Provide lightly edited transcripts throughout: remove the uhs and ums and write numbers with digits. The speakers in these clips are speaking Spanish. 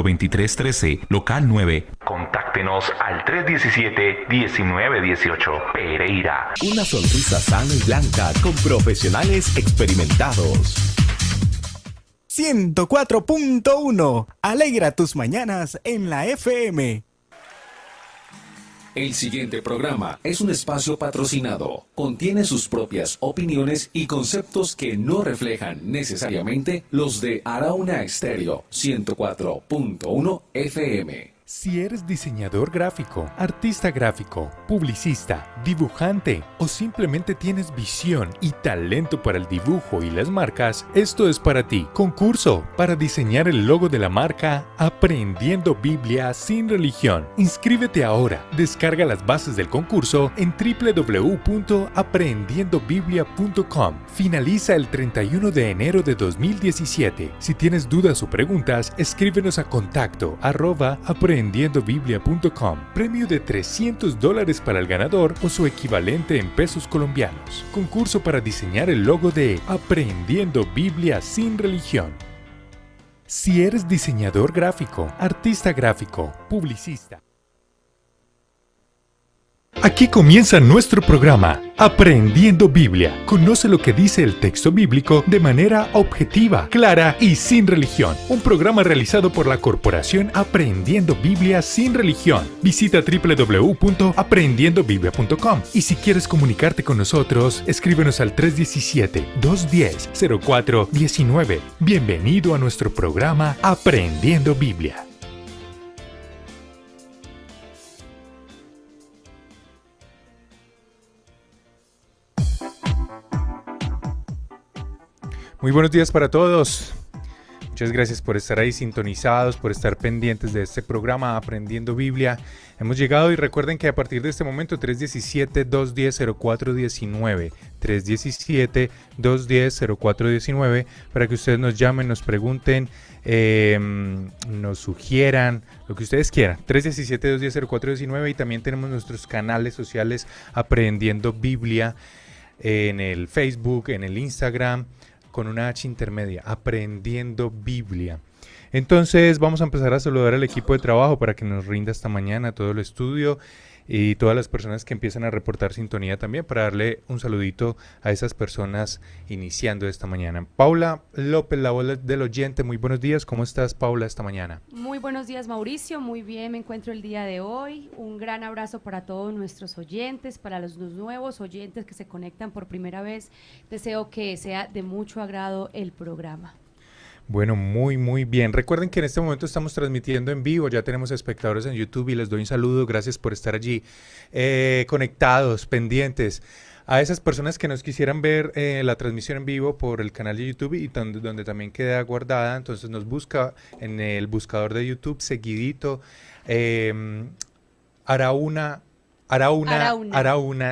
2313, local 9. Contáctenos al 317-1918. Pereira. Una sonrisa sana y blanca con profesionales experimentados. 104.1. Alegra tus mañanas en la FM. El siguiente programa es un espacio patrocinado. Contiene sus propias opiniones y conceptos que no reflejan necesariamente los de Arauna Estéreo 104.1 FM. Si eres diseñador gráfico, artista gráfico, publicista, dibujante o simplemente tienes visión y talento para el dibujo y las marcas, esto es para ti. Concurso para diseñar el logo de la marca Aprendiendo Biblia sin religión. Inscríbete ahora. Descarga las bases del concurso en www.aprendiendobiblia.com. Finaliza el 31 de enero de 2017. Si tienes dudas o preguntas, escríbenos a contacto@aprendiendobiblia.com. Premio de $300 para el ganador o su equivalente en pesos colombianos. Concurso para diseñar el logo de Aprendiendo Biblia sin religión. Si eres diseñador gráfico, artista gráfico, publicista. Aquí comienza nuestro programa, Aprendiendo Biblia. Conoce lo que dice el texto bíblico de manera objetiva, clara y sin religión. Un programa realizado por la corporación Aprendiendo Biblia sin religión. Visita www.aprendiendobiblia.com. Y si quieres comunicarte con nosotros, escríbenos al 317-210-0419. Bienvenido a nuestro programa Aprendiendo Biblia. Muy buenos días para todos. Muchas gracias por estar ahí sintonizados, por estar pendientes de este programa Aprendiendo Biblia. Hemos llegado y recuerden que a partir de este momento 317-210-0419, 317-210-0419, para que ustedes nos llamen, nos pregunten, nos sugieran, lo que ustedes quieran. 317-210-0419 y también tenemos nuestros canales sociales Aprendiendo Biblia en el Facebook, en el Instagram, con una H intermedia, Aprendiendo Biblia. Entonces vamos a empezar a saludar al equipo de trabajo para que nos rinda esta mañana todo el estudio y todas las personas que empiezan a reportar sintonía también, para darle un saludito a esas personas iniciando esta mañana. Paula López, la voz del oyente, muy buenos días. ¿Cómo estás, Paula, esta mañana? Muy buenos días, Mauricio. Muy bien, me encuentro el día de hoy. Un gran abrazo para todos nuestros oyentes, para los nuevos oyentes que se conectan por primera vez. Deseo que sea de mucho agrado el programa. Bueno, muy bien. Recuerden que en este momento estamos transmitiendo en vivo, ya tenemos espectadores en YouTube y les doy un saludo, gracias por estar allí conectados, pendientes. A esas personas que nos quisieran ver la transmisión en vivo por el canal de YouTube y donde también queda guardada, entonces nos busca en el buscador de YouTube seguidito Arauna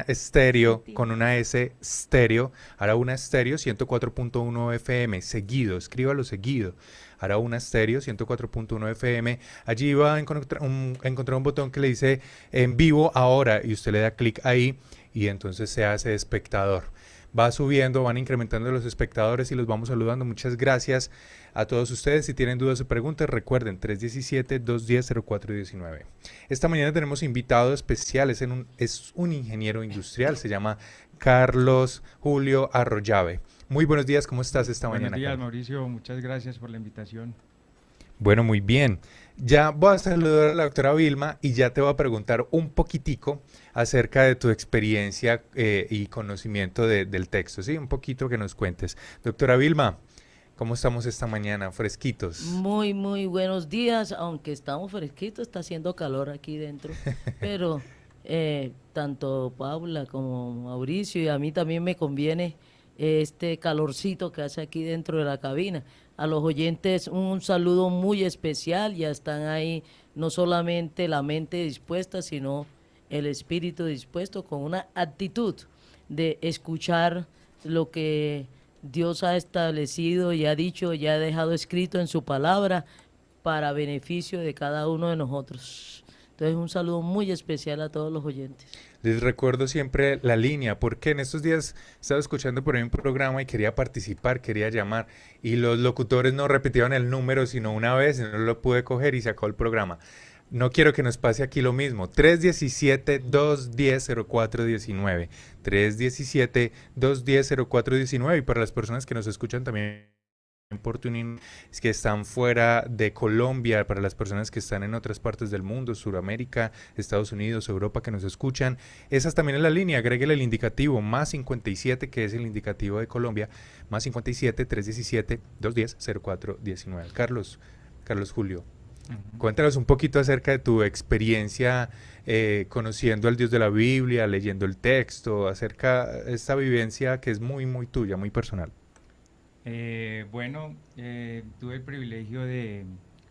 Estéreo, con una S, Estéreo, Arauna Estéreo 104.1 FM, seguido, escríbalo seguido, Arauna Estéreo 104.1 FM, allí va a encontrar un botón que le dice en vivo ahora y usted le da clic ahí y entonces se hace espectador. Va subiendo, van incrementando los espectadores y los vamos saludando. Muchas gracias a todos ustedes. Si tienen dudas o preguntas, recuerden 317-210-0419. Esta mañana tenemos invitado especial, es un ingeniero industrial, se llama Carlos Julio Arroyave. Muy buenos días, ¿cómo estás esta mañana? Buenos días, Mauricio, muchas gracias por la invitación. Bueno, muy bien. Ya voy a saludar a la doctora Vilma y ya te voy a preguntar un poquitico acerca de tu experiencia y conocimiento del texto, ¿sí? Un poquito que nos cuentes. Doctora Vilma, ¿cómo estamos esta mañana? ¿Fresquitos? Muy buenos días, aunque estamos fresquitos, está haciendo calor aquí dentro, pero tanto Paula como Mauricio y a mí también me conviene este calorcito que hace aquí dentro de la cabina. A los oyentes un saludo muy especial, ya están ahí no solamente la mente dispuesta, sino el espíritu dispuesto, con una actitud de escuchar lo que Dios ha establecido y ha dicho, ya ha dejado escrito en su palabra para beneficio de cada uno de nosotros. Entonces un saludo muy especial a todos los oyentes. Les recuerdo siempre la línea, porque en estos días estaba escuchando por ahí un programa y quería participar, quería llamar, y los locutores no repetían el número sino una vez, y no lo pude coger y se acabó el programa. No quiero que nos pase aquí lo mismo. 317-210-0419. 317-210-0419. Y para las personas que nos escuchan también por TuneIn, es que están fuera de Colombia, para las personas que están en otras partes del mundo, Sudamérica, Estados Unidos, Europa, que nos escuchan, esas también es la línea, agréguele el indicativo más 57, que es el indicativo de Colombia, más 57 317 210 0419. Carlos Julio, cuéntanos un poquito acerca de tu experiencia conociendo al Dios de la Biblia, leyendo el texto, acerca de esta vivencia que es muy, muy tuya, muy personal. Tuve el privilegio de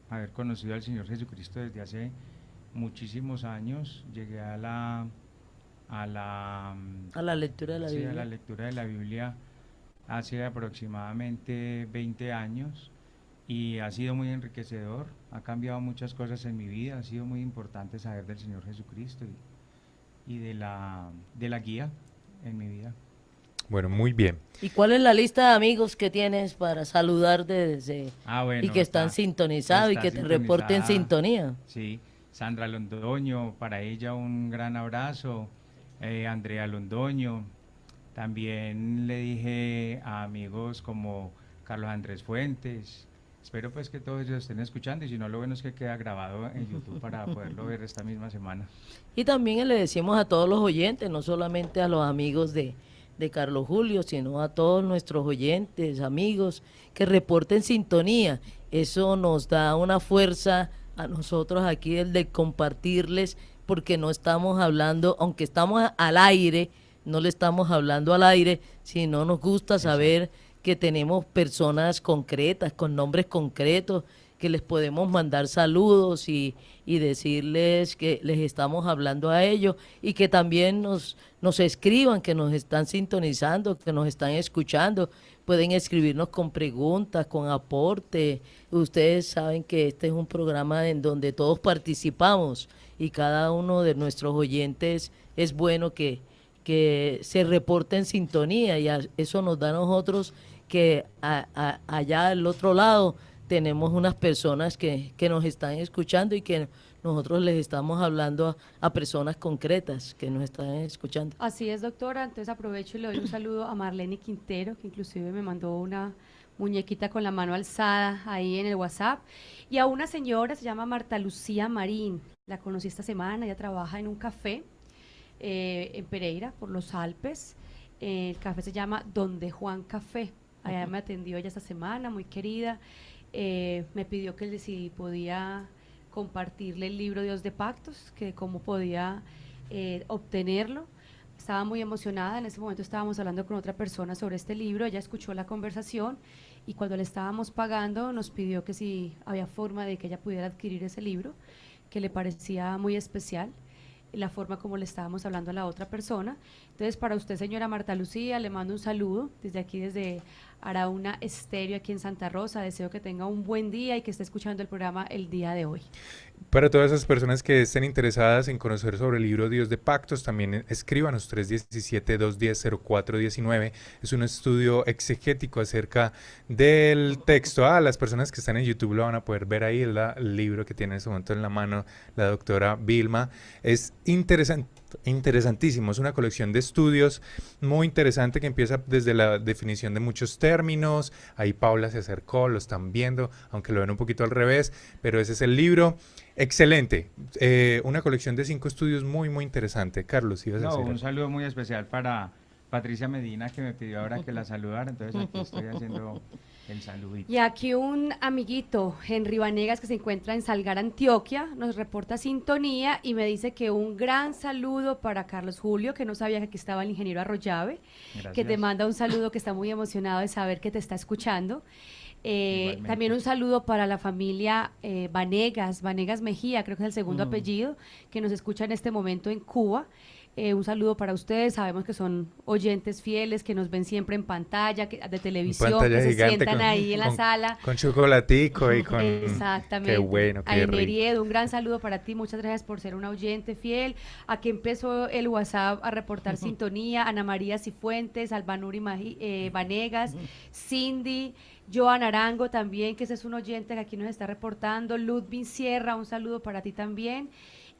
haber conocido al Señor Jesucristo desde hace muchísimos años. Llegué a la lectura de la Biblia. A la lectura de la Biblia hace aproximadamente 20 años y ha sido muy enriquecedor, ha cambiado muchas cosas en mi vida, ha sido muy importante saber del Señor Jesucristo y de la guía en mi vida. Bueno, muy bien. ¿Y cuál es la lista de amigos que tienes para saludar desde y que están sintonizados y que te reporten sintonía? Sí, Sandra Londoño, para ella un gran abrazo, Andrea Londoño, también le dije a amigos como Carlos Andrés Fuentes. Espero pues que todos ellos estén escuchando y si no, lo bueno es que queda grabado en YouTube para poderlo ver esta misma semana. Y también le decimos a todos los oyentes, no solamente a los amigos de Carlos Julio, sino a todos nuestros oyentes, amigos, que reporten sintonía. Eso nos da una fuerza a nosotros aquí, el de compartirles, porque no estamos hablando, aunque estamos al aire, no le estamos hablando al aire, sino nos gusta saber que tenemos personas concretas, con nombres concretos, que les podemos mandar saludos y decirles que les estamos hablando a ellos y que también nos escriban, que nos están sintonizando, que nos están escuchando. Pueden escribirnos con preguntas, con aporte. Ustedes saben que este es un programa en donde todos participamos y cada uno de nuestros oyentes es bueno que se reporte en sintonía y eso nos da a nosotros que allá al otro lado tenemos unas personas que nos están escuchando y que nosotros les estamos hablando a personas concretas que nos están escuchando. Así es, doctora. Entonces aprovecho y le doy un saludo a Marlene Quintero, que inclusive me mandó una muñequita con la mano alzada ahí en el WhatsApp. Y a una señora, se llama Marta Lucía Marín. La conocí esta semana, ella trabaja en un café en Pereira, por los Alpes. El café se llama Donde Juan Café. Allá me atendió ella esta semana, muy querida. Me pidió que si podía compartirle el libro Dios de Pactos, que cómo podía obtenerlo. Estaba muy emocionada, en ese momento estábamos hablando con otra persona sobre este libro, ella escuchó la conversación y cuando le estábamos pagando nos pidió que si había forma de que ella pudiera adquirir ese libro, que le parecía muy especial la forma como le estábamos hablando a la otra persona. Entonces, para usted, señora Marta Lucía, le mando un saludo desde aquí, desde Arauna Estéreo, aquí en Santa Rosa. Deseo que tenga un buen día y que esté escuchando el programa el día de hoy. Para todas esas personas que estén interesadas en conocer sobre el libro Dios de Pactos, también escríbanos 317-210-0419. Es un estudio exegético acerca del texto. Las personas que están en YouTube lo van a poder ver ahí, el libro que tiene en este momento en la mano la doctora Vilma. Es interesantísimo, es una colección de estudios muy interesante que empieza desde la definición de muchos términos. Ahí Paula se acercó, lo están viendo, aunque lo ven un poquito al revés, pero ese es el libro. Excelente, una colección de 5 estudios muy, muy interesante. Carlos, ¿ibas a decir? Un saludo muy especial para Patricia Medina, que me pidió ahora que la saludara, entonces aquí estoy haciendo el saludito. Y aquí un amiguito, Henry Vanegas, que se encuentra en Salgar, Antioquia, nos reporta sintonía y me dice que un gran saludo para Carlos Julio, que no sabía que aquí estaba el ingeniero Arroyave. Gracias. Que te manda un saludo, que está muy emocionado de saber que te está escuchando. También un saludo para la familia Vanegas Mejía, creo que es el segundo apellido, que nos escucha en este momento en Cuba. Un saludo para ustedes, sabemos que son oyentes fieles, que nos ven siempre en pantalla, de televisión, Pantalla que se gigante sientan ahí en la sala. Con chocolatico y con... Exactamente. Qué bueno, A qué rico. Eneriedo, un gran saludo para ti, muchas gracias por ser un oyente fiel. Aquí empezó el WhatsApp a reportar sintonía, Ana María Cifuentes, Albanuri Vanegas, Cindy, Joan Arango también, que ese es un oyente que aquí nos está reportando, Ludwig Sierra, un saludo para ti también.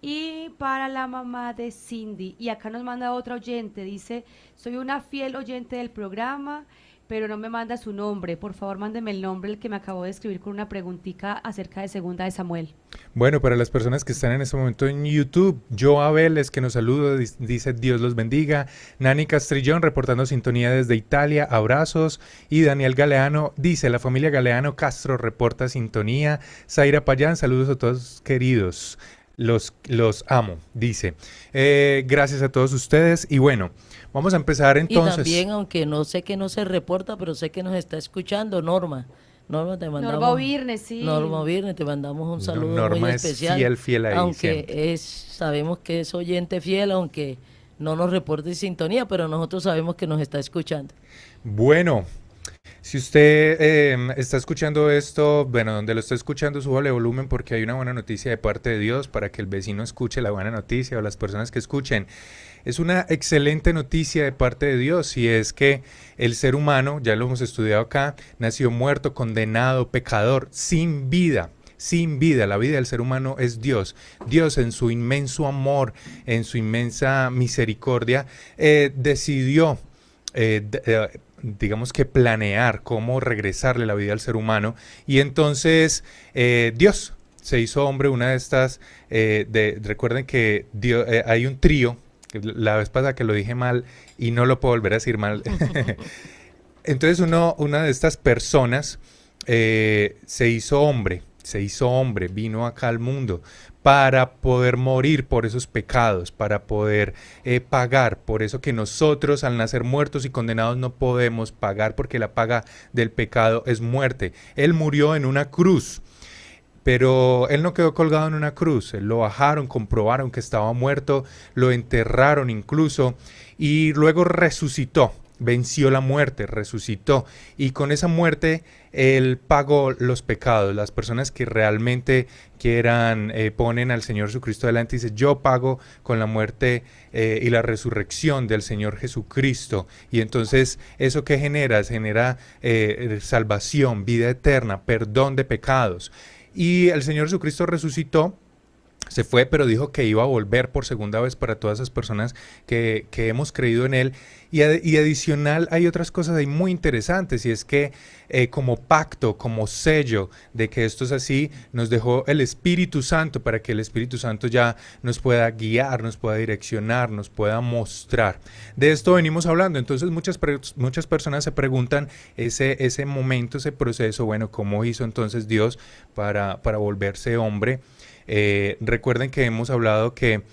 Y para la mamá de Cindy, y acá nos manda otra oyente, dice, soy una fiel oyente del programa, pero no me manda su nombre, por favor mándeme el nombre, el que me acabó de escribir con una preguntita acerca de Segunda de Samuel. Bueno, para las personas que están en este momento en YouTube, Joa Vélez, que nos saluda, dice Dios los bendiga, Nani Castrillón reportando sintonía desde Italia, abrazos, y Daniel Galeano dice, la familia Galeano Castro reporta sintonía, Zaira Payán, saludos a todos queridos. Los amo, dice. Gracias a todos ustedes. Y bueno, vamos a empezar entonces. Y también, aunque no sé que no se reporta, pero sé que nos está escuchando Norma. Norma, te mandamos. Norma Virne, sí. Norma Virne, te mandamos un saludo Norma muy es especial. fiel ahí aunque siempre. sabemos que es oyente fiel, aunque no nos reporte sintonía, pero nosotros sabemos que nos está escuchando. Bueno, si usted está escuchando esto, bueno, donde lo está escuchando, súbale volumen porque hay una buena noticia de parte de Dios para que el vecino escuche la buena noticia o las personas que escuchen. Es una excelente noticia de parte de Dios y es que el ser humano, ya lo hemos estudiado acá, nació muerto, condenado, pecador, sin vida. Sin vida, la vida del ser humano es Dios. Dios en su inmenso amor, en su inmensa misericordia, decidió digamos que planear cómo regresarle la vida al ser humano y entonces Dios se hizo hombre. Una de estas, recuerden que Dios, hay un trío, la vez pasada que lo dije mal y no lo puedo volver a decir mal, entonces una de estas personas se hizo hombre, vino acá al mundo para poder morir por esos pecados, para poder pagar por eso que nosotros al nacer muertos y condenados no podemos pagar porque la paga del pecado es muerte. Él murió en una cruz, pero él no quedó colgado en una cruz, él lo bajaron, comprobaron que estaba muerto, lo enterraron incluso y luego resucitó. Venció la muerte, resucitó y con esa muerte él pagó los pecados. Las personas que realmente quieran, ponen al Señor Jesucristo delante y dicen yo pago con la muerte y la resurrección del Señor Jesucristo. Y entonces eso que genera salvación, vida eterna, perdón de pecados. Y el Señor Jesucristo resucitó. Se fue, pero dijo que iba a volver por segunda vez para todas esas personas que hemos creído en Él. Y adicional hay otras cosas ahí muy interesantes y es que como pacto, como sello de que esto es así, nos dejó el Espíritu Santo para que el Espíritu Santo ya nos pueda guiar, nos pueda direccionar, nos pueda mostrar. De esto venimos hablando, entonces muchas personas se preguntan ese momento, ese proceso, bueno, ¿cómo hizo entonces Dios para volverse hombre? Recuerden que hemos hablado que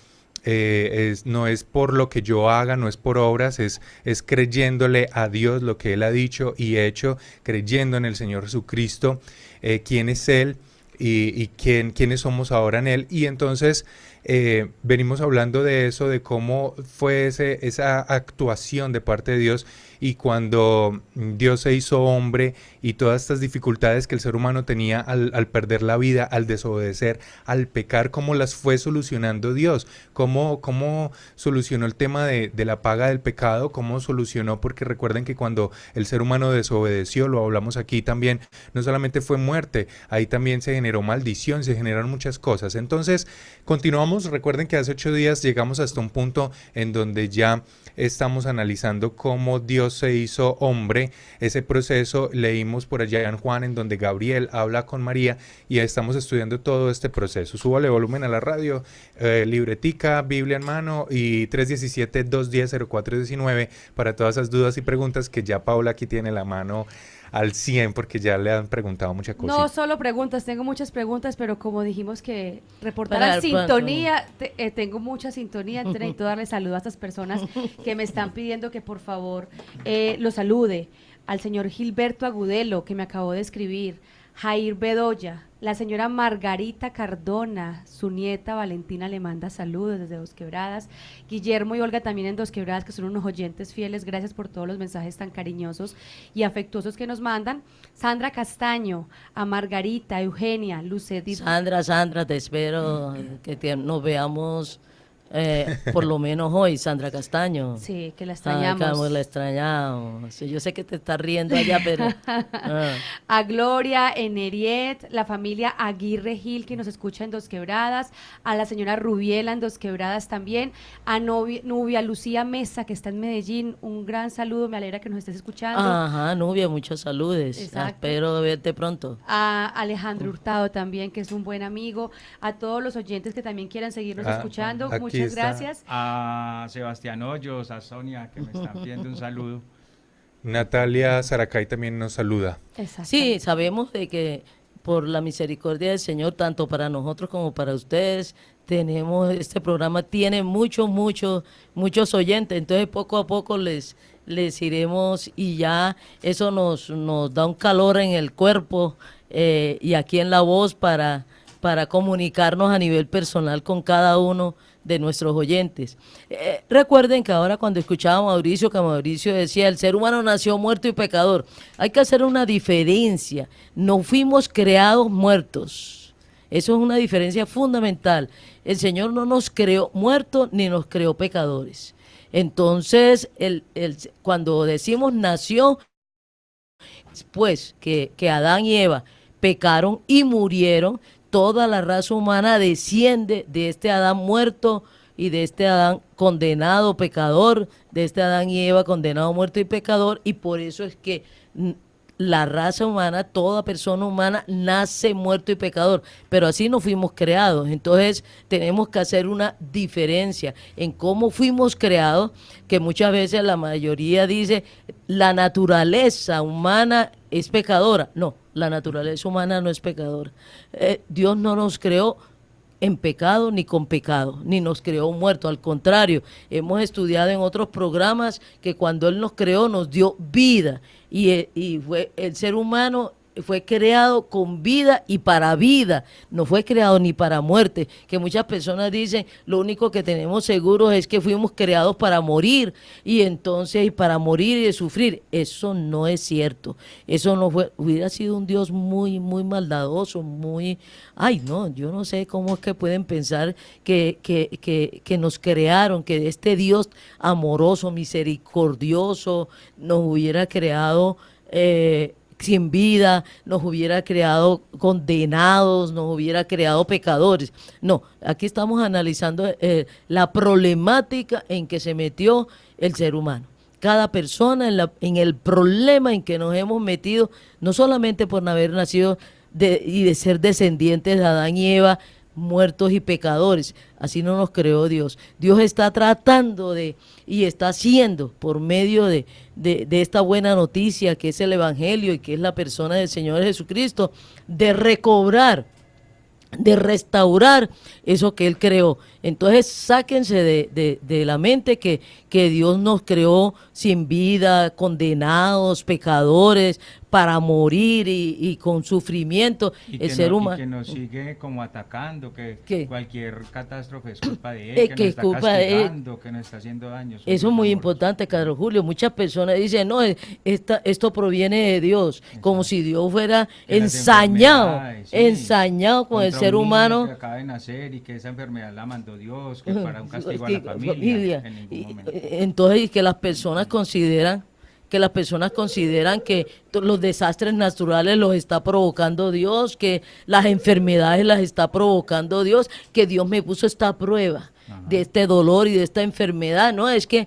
no es por lo que yo haga, no es por obras, es creyéndole a Dios lo que Él ha dicho y hecho, creyendo en el Señor Jesucristo, quién es Él y quiénes somos ahora en Él. Y entonces venimos hablando de eso, de cómo fue esa actuación de parte de Dios y cuando Dios se hizo hombre y todas estas dificultades que el ser humano tenía al perder la vida, al desobedecer, al pecar, cómo las fue solucionando Dios, cómo solucionó el tema de la paga del pecado, cómo solucionó, porque recuerden que cuando el ser humano desobedeció, lo hablamos aquí también, no solamente fue muerte, ahí también se generó maldición, se generaron muchas cosas. Entonces continuamos, recuerden que hace 8 días llegamos hasta un punto en donde ya estamos analizando cómo Dios se hizo hombre, ese proceso. Leímos por allá en Juan en donde Gabriel habla con María y estamos estudiando todo este proceso. Súbale volumen a la radio, libretica, Biblia en mano y 317-210-0419 para todas esas dudas y preguntas que ya Paula aquí tiene la mano al 100 porque ya le han preguntado muchas cosas. No solo preguntas, tengo muchas preguntas, pero como dijimos que reportar sintonía, tengo mucha sintonía, necesito darle saludo a estas personas que me están pidiendo que por favor lo salude. Al señor Gilberto Agudelo, que me acabó de escribir, Jair Bedoya, La señora Margarita Cardona, su nieta Valentina le manda saludos desde Dos Quebradas. Guillermo y Olga también en Dos Quebradas, que son unos oyentes fieles. Gracias por todos los mensajes tan cariñosos y afectuosos que nos mandan. Sandra Castaño, a Margarita, Eugenia, Lucedit. Sandra, te espero que nos veamos por lo menos hoy, Sandra Castaño. Sí, que la extrañamos. Ay, cómo la extrañamos. Sí, yo sé que te estás riendo allá, pero... A Gloria, Eneriet, la familia Aguirre Gil, que nos escucha en Dos Quebradas, a la señora Rubiela en Dos Quebradas también, a Nubia Lucía Mesa, que está en Medellín, un gran saludo, me alegra que nos estés escuchando. Ajá, Nubia, muchos saludos. Espero verte pronto. A Alejandro Hurtado también, que es un buen amigo, a todos los oyentes que también quieran seguirnos escuchando, muchas gracias. A Sebastián Hoyos, a Sonia, que me están pidiendo un saludo. Natalia Saracay también nos saluda. Sí, sabemos de que por la misericordia del Señor, tanto para nosotros como para ustedes, este programa tiene muchos oyentes, entonces poco a poco les iremos y ya eso nos da un calor en el cuerpo y aquí en la voz para comunicarnos a nivel personal con cada uno de nuestros oyentes. Recuerden que ahora cuando escuchábamos a Mauricio, que Mauricio decía, el ser humano nació muerto y pecador. Hay que hacer una diferencia. No fuimos creados muertos. Eso es una diferencia fundamental. El Señor no nos creó muertos ni nos creó pecadores. Entonces, cuando decimos nació, pues que Adán y Eva pecaron y murieron, toda la raza humana desciende de este Adán muerto y de este Adán condenado pecador, de este Adán y Eva condenado muerto y pecador, y por eso es que la raza humana, toda persona humana nace muerto y pecador, pero así no fuimos creados. Entonces tenemos que hacer una diferencia en cómo fuimos creados, que muchas veces la mayoría dice la naturaleza humana es pecadora. No, la naturaleza humana no es pecadora. Dios no nos creó en pecado ni con pecado, ni nos creó muerto. Al contrario, hemos estudiado en otros programas que cuando Él nos creó nos dio vida y fue el ser humano fue creado con vida y para vida, no fue creado ni para muerte, que muchas personas dicen, lo único que tenemos seguro es que fuimos creados para morir, y entonces, y para morir y de sufrir. Eso no es cierto, eso no fue, hubiera sido un Dios muy, muy maldadoso, muy, ay no, yo no sé cómo es que pueden pensar que nos crearon, que este Dios amoroso, misericordioso, nos hubiera creado sin vida, nos hubiera creado condenados, nos hubiera creado pecadores. No, aquí estamos analizando la problemática en que se metió el ser humano. Cada persona en el problema en que nos hemos metido, no solamente por haber nacido y de ser descendientes de Adán y Eva, muertos y pecadores. Así no nos creó Dios. Dios está tratando y está haciendo por medio de esta buena noticia que es el Evangelio y que es la persona del Señor Jesucristo, de recobrar, de restaurar eso que Él creó. Entonces sáquense de la mente que Dios nos creó sin vida, condenados, pecadores, para morir y con sufrimiento. El ser humano. Y que nos sigue como atacando, que cualquier catástrofe es culpa de Él, que nos está castigando, que nos está haciendo daño. Eso es muy importante, Carlos Julio. Muchas personas dicen, no, esto proviene de Dios, como si Dios fuera ensañado con el ser humano. Que acaba de nacer y que esa enfermedad la mandó Dios, que para un castigo a la familia. En ningún momento. Entonces, que las personas consideran que los desastres naturales los está provocando Dios, que las enfermedades las está provocando Dios, que Dios me puso esta prueba de este dolor y de esta enfermedad. No, es que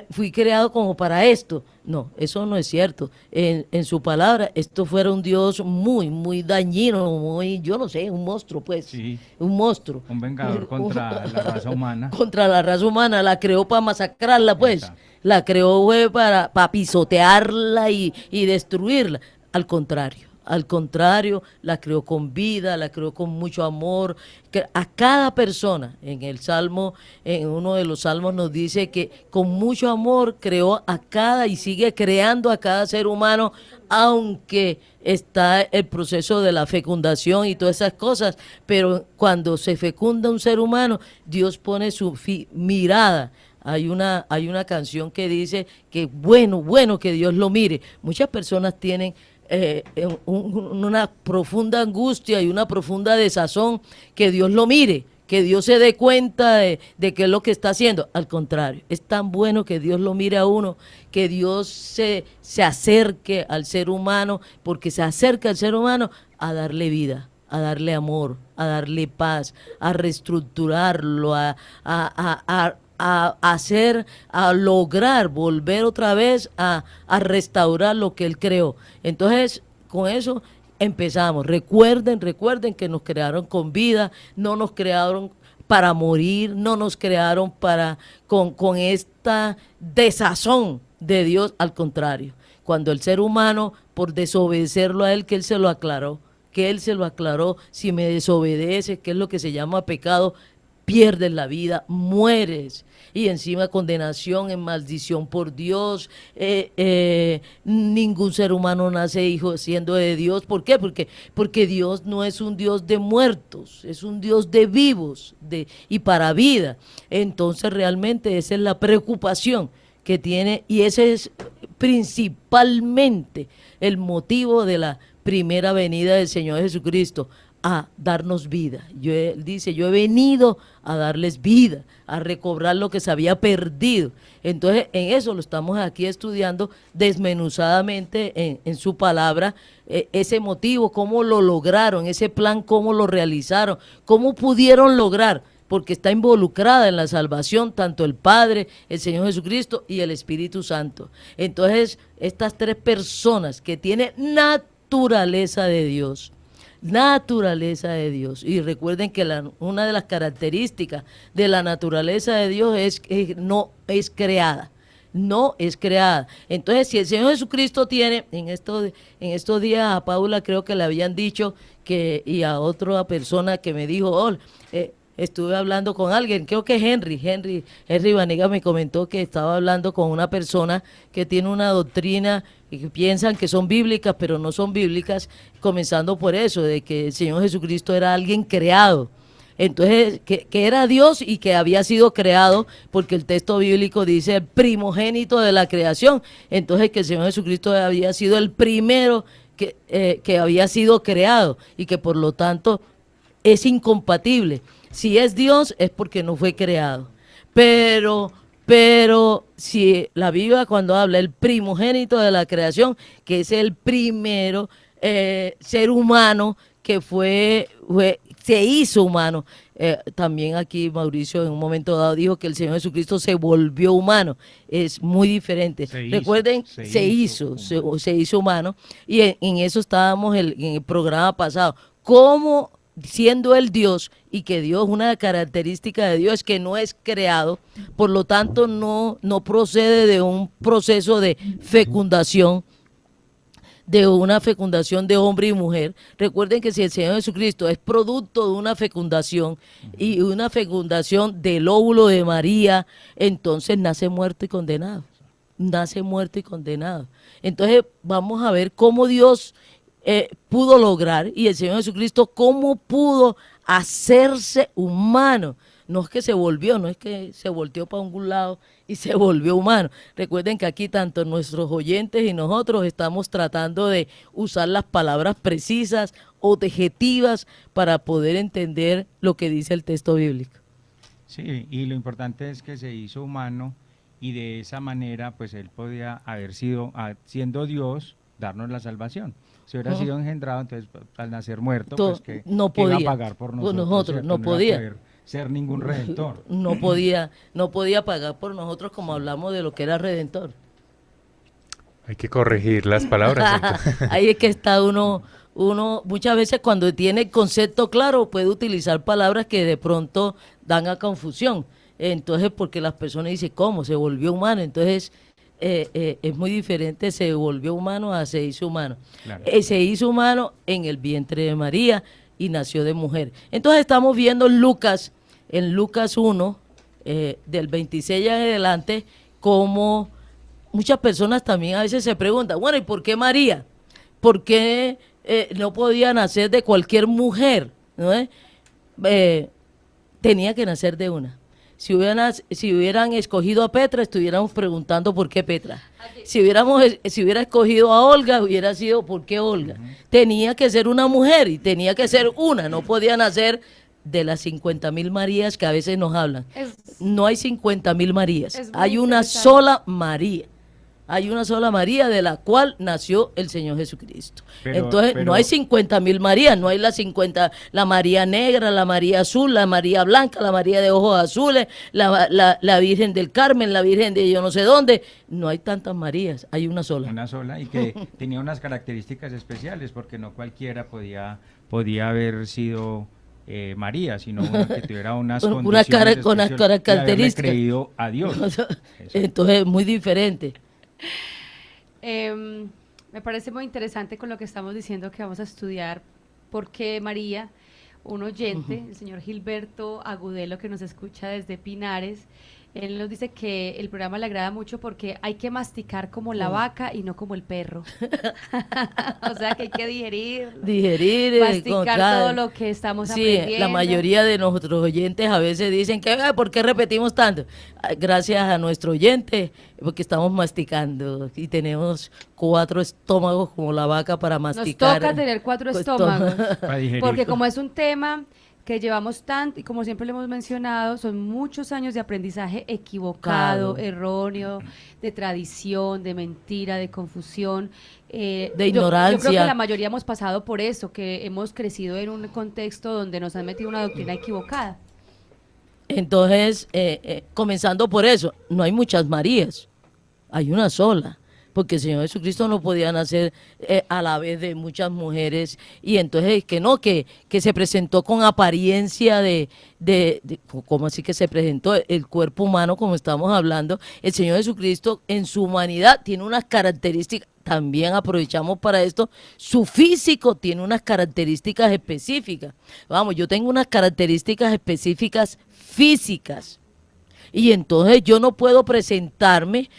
fui creado como para esto. No, eso no es cierto. En su palabra, esto fuera un Dios muy, muy dañino, muy, yo no sé, un monstruo, pues. Sí, un monstruo. Un vengador contra la raza humana. Contra la raza humana, la creó para masacrarla, pues. Exacto. La creó para pisotearla y destruirla. Al contrario, al contrario, la creó con vida, la creó con mucho amor. Que a cada persona, en el Salmo, en uno de los salmos nos dice que con mucho amor creó a cada y sigue creando a cada ser humano, aunque está el proceso de la fecundación y todas esas cosas, pero cuando se fecunda un ser humano, Dios pone su mirada. Hay una canción que dice que bueno que Dios lo mire. Muchas personas tienen una profunda angustia y una profunda desazón, que Dios lo mire, que Dios se dé cuenta de qué es lo que está haciendo. Al contrario, es tan bueno que Dios lo mire a uno, que Dios se acerque al ser humano, porque se acerca al ser humano a darle vida, a darle amor, a darle paz, a reestructurarlo, a hacer, a lograr volver otra vez a restaurar lo que Él creó. Entonces, con eso empezamos. Recuerden que nos crearon con vida, no nos crearon para morir, no nos crearon con esta desazón de Dios. Al contrario, cuando el ser humano, por desobedecerlo a Él, que Él se lo aclaró, si me desobedeces, que es lo que se llama pecado, pierdes la vida, mueres, y encima condenación en maldición por Dios. Ningún ser humano nace hijo siendo de Dios. ¿Por qué? Porque Dios no es un Dios de muertos, es un Dios de vivos y para vida. Entonces realmente esa es la preocupación que tiene, y ese es principalmente el motivo de la primera venida del Señor Jesucristo, a darnos vida. Él dice, yo he venido a darles vida, a recobrar lo que se había perdido. Entonces, en eso lo estamos aquí estudiando desmenuzadamente en su palabra, ese motivo, cómo lo lograron, ese plan, cómo lo realizaron, cómo pudieron lograr, porque está involucrada en la salvación tanto el Padre, el Señor Jesucristo y el Espíritu Santo. Entonces, estas tres personas que tienen naturaleza de Dios, y recuerden que una de las características de la naturaleza de Dios es que no es creada. Entonces, si el Señor Jesucristo tiene, en estos días a Paula creo que le habían dicho y a otra persona que me dijo, estuve hablando con alguien, creo que Henry Vanega me comentó que estaba hablando con una persona que tiene una doctrina y que piensan que son bíblicas, pero no son bíblicas, comenzando por eso, de que el Señor Jesucristo era alguien creado. Entonces, que era Dios y que había sido creado, porque el texto bíblico dice el primogénito de la creación. Entonces, que el Señor Jesucristo había sido el primero que había sido creado y que por lo tanto es incompatible. Si es Dios es porque no fue creado. Pero si la Biblia cuando habla el primogénito de la creación, que es el primero ser humano que se hizo humano. También aquí Mauricio en un momento dado dijo que el Señor Jesucristo se volvió humano. Es muy diferente. Recuerden, se hizo humano. Y en eso estábamos en el programa pasado. ¿Cómo, siendo el Dios, y que Dios, una característica de Dios es que no es creado, por lo tanto no procede de un proceso de fecundación, de una fecundación de hombre y mujer? Recuerden que si el Señor Jesucristo es producto de una fecundación y una fecundación del óvulo de María, entonces nace muerto y condenado. Entonces vamos a ver cómo Dios pudo lograr, y el Señor Jesucristo cómo pudo hacerse humano. No es que se volvió, no es que se volteó para un lado y se volvió humano. Recuerden que aquí tanto nuestros oyentes y nosotros estamos tratando de usar las palabras precisas, objetivas, para poder entender lo que dice el texto bíblico. Sí, y lo importante es que se hizo humano, y de esa manera pues él podía haber sido, siendo Dios, darnos la salvación. Si hubiera sido engendrado, entonces al nacer muerto, pues que no podía iba a pagar por nosotros, no podía iba a poder ser ningún redentor. No podía pagar por nosotros, como hablamos de lo que era redentor. Hay que corregir las palabras. Ahí es que está uno muchas veces cuando tiene el concepto claro puede utilizar palabras que de pronto dan a confusión. Entonces, porque las personas dicen, ¿cómo? Se volvió humano. Entonces, es muy diferente, se volvió humano a se hizo humano. Claro. Se hizo humano en el vientre de María y nació de mujer. Entonces estamos viendo en Lucas 1, del 26 en adelante, como muchas personas también a veces se preguntan, bueno, ¿y por qué María? ¿Por qué no podía nacer de cualquier mujer? ¿No es? Tenía que nacer de una. Si hubieran escogido a Petra, estuviéramos preguntando por qué Petra. Si hubiera escogido a Olga, hubiera sido por qué Olga. Tenía que ser una mujer y tenía que ser una, no podía nacer de las 50.000 Marías que a veces nos hablan. No hay 50.000 Marías, hay una sola María. Hay una sola María de la cual nació el Señor Jesucristo. Entonces, no hay 50.000 Marías, no hay la María negra, la María azul, la María blanca, la María de ojos azules, la Virgen del Carmen, la Virgen de yo no sé dónde. No hay tantas Marías, hay una sola. Una sola, y que tenía unas características especiales, porque no cualquiera podía haber sido María, sino una que tuviera unas condiciones con unas especiales de haberle características. creído a Dios. Entonces, muy diferente. Me parece muy interesante con lo que estamos diciendo que vamos a estudiar, porque María, un oyente, el señor Gilberto Agudelo, que nos escucha desde Pinares, él nos dice que el programa le agrada mucho porque hay que masticar como la vaca y no como el perro. O sea que hay que digerir, masticar todo lo que estamos aprendiendo. La mayoría de nuestros oyentes a veces dicen que ¿por qué repetimos tanto? Gracias a nuestro oyente, porque estamos masticando y tenemos 4 estómagos como la vaca para masticar. Nos toca tener 4 estómagos, Para digerir. porque como es un tema que llevamos tanto, y como siempre le hemos mencionado, son muchos años de aprendizaje equivocado, erróneo, de tradición, de mentira, de confusión, de ignorancia. Yo creo que la mayoría hemos pasado por eso, que hemos crecido en un contexto donde nos han metido una doctrina equivocada. Entonces, comenzando por eso, no hay muchas Marías, hay una sola. Porque el Señor Jesucristo no podía nacer a la vez de muchas mujeres, y entonces que se presentó con apariencia ¿cómo así que se presentó? El cuerpo humano, como estamos hablando, el Señor Jesucristo en su humanidad tiene unas características, también aprovechamos para esto, su físico tiene unas características específicas. Vamos, yo tengo unas características específicas físicas. Y entonces yo no puedo presentarme,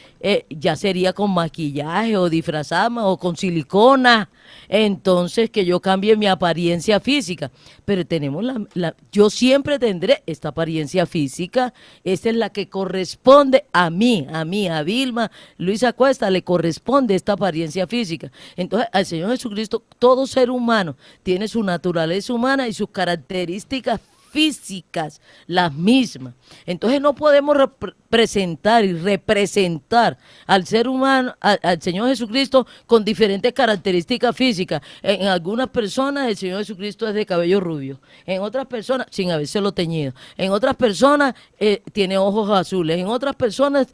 ya sería con maquillaje o disfrazarme o con silicona, entonces que yo cambie mi apariencia física. Pero tenemos yo siempre tendré esta apariencia física, esta es la que corresponde a mí, a Vilma, Luisa Cuesta, le corresponde esta apariencia física. Entonces al Señor Jesucristo, todo ser humano tiene su naturaleza humana y sus características físicas, las mismas. Entonces no podemos presentar y representar al ser humano, al Señor Jesucristo con diferentes características físicas. En algunas personas el Señor Jesucristo es de cabello rubio, en otras personas sin habérselo teñido, en otras personas tiene ojos azules, en otras personas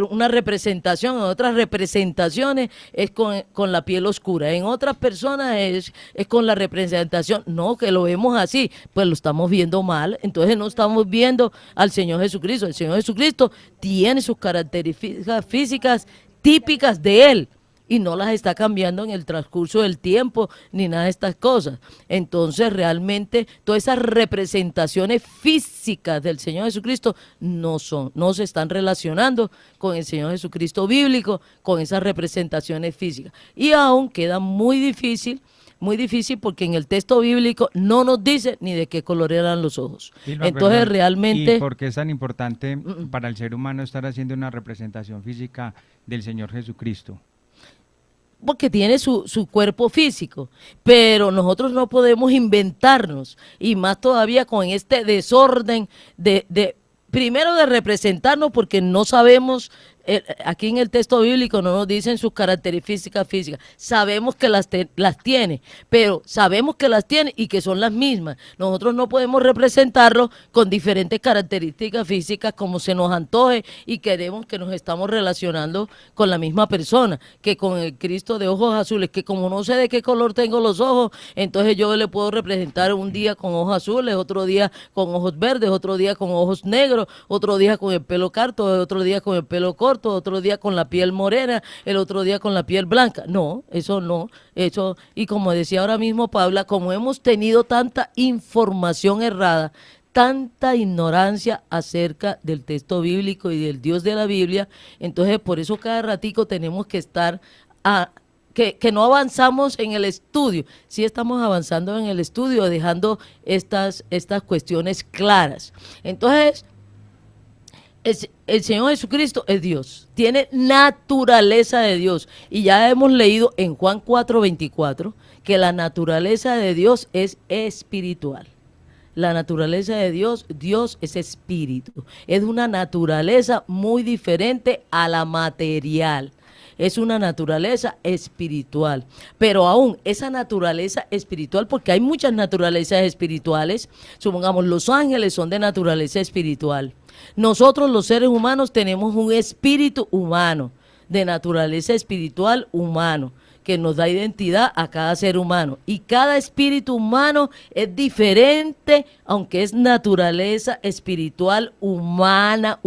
una representación, en otras representaciones es con la piel oscura, en otras personas es con la representación, no, que lo vemos así, pues lo estamos viendo mal, entonces no estamos viendo al Señor Jesucristo. El Señor Jesucristo tiene sus características físicas típicas de Él y no las está cambiando en el transcurso del tiempo ni nada de estas cosas. Entonces realmente todas esas representaciones físicas del Señor Jesucristo no se están relacionando con el Señor Jesucristo bíblico, con esas representaciones físicas. Y aún queda muy difícil porque en el texto bíblico no nos dice ni de qué color eran los ojos. Entonces realmente... ¿Y por qué es tan importante para el ser humano estar haciendo una representación física del Señor Jesucristo? Porque tiene su cuerpo físico, pero nosotros no podemos inventarnos, y más todavía con este desorden primero de representarnos, porque no sabemos, aquí en el texto bíblico no nos dicen sus características físicas, sabemos que las tiene, pero sabemos que las tiene y que son las mismas. Nosotros no podemos representarlo con diferentes características físicas como se nos antoje y queremos que nos estamos relacionando con la misma persona, que con el Cristo de ojos azules, que como no sé de qué color tengo los ojos, entonces yo le puedo representar un día con ojos azules, otro día con ojos verdes, otro día con ojos negros, otro día con el pelo corto, otro día con el pelo corto. corto, otro día con la piel morena, el otro día con la piel blanca. No, eso, y como decía ahora mismo Paula, como hemos tenido tanta información errada, tanta ignorancia acerca del texto bíblico y del Dios de la Biblia, entonces por eso cada ratico tenemos que estar que no avanzamos en el estudio, sí estamos avanzando en el estudio, dejando estas cuestiones claras. Entonces, el Señor Jesucristo es Dios, tiene naturaleza de Dios, y ya hemos leído en Juan 4:24 que la naturaleza de Dios es espiritual. La naturaleza de Dios, Dios es espíritu, es una naturaleza muy diferente a la material. Es una naturaleza espiritual, pero aún esa naturaleza espiritual, porque hay muchas naturalezas espirituales, supongamos los ángeles son de naturaleza espiritual. Nosotros los seres humanos tenemos un espíritu humano, de naturaleza espiritual humano, que nos da identidad a cada ser humano. Y cada espíritu humano es diferente, aunque es naturaleza espiritual humana,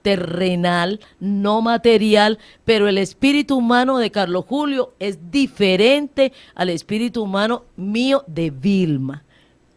terrenal, no material, pero el espíritu humano de Carlos Julio es diferente al espíritu humano mío de Vilma.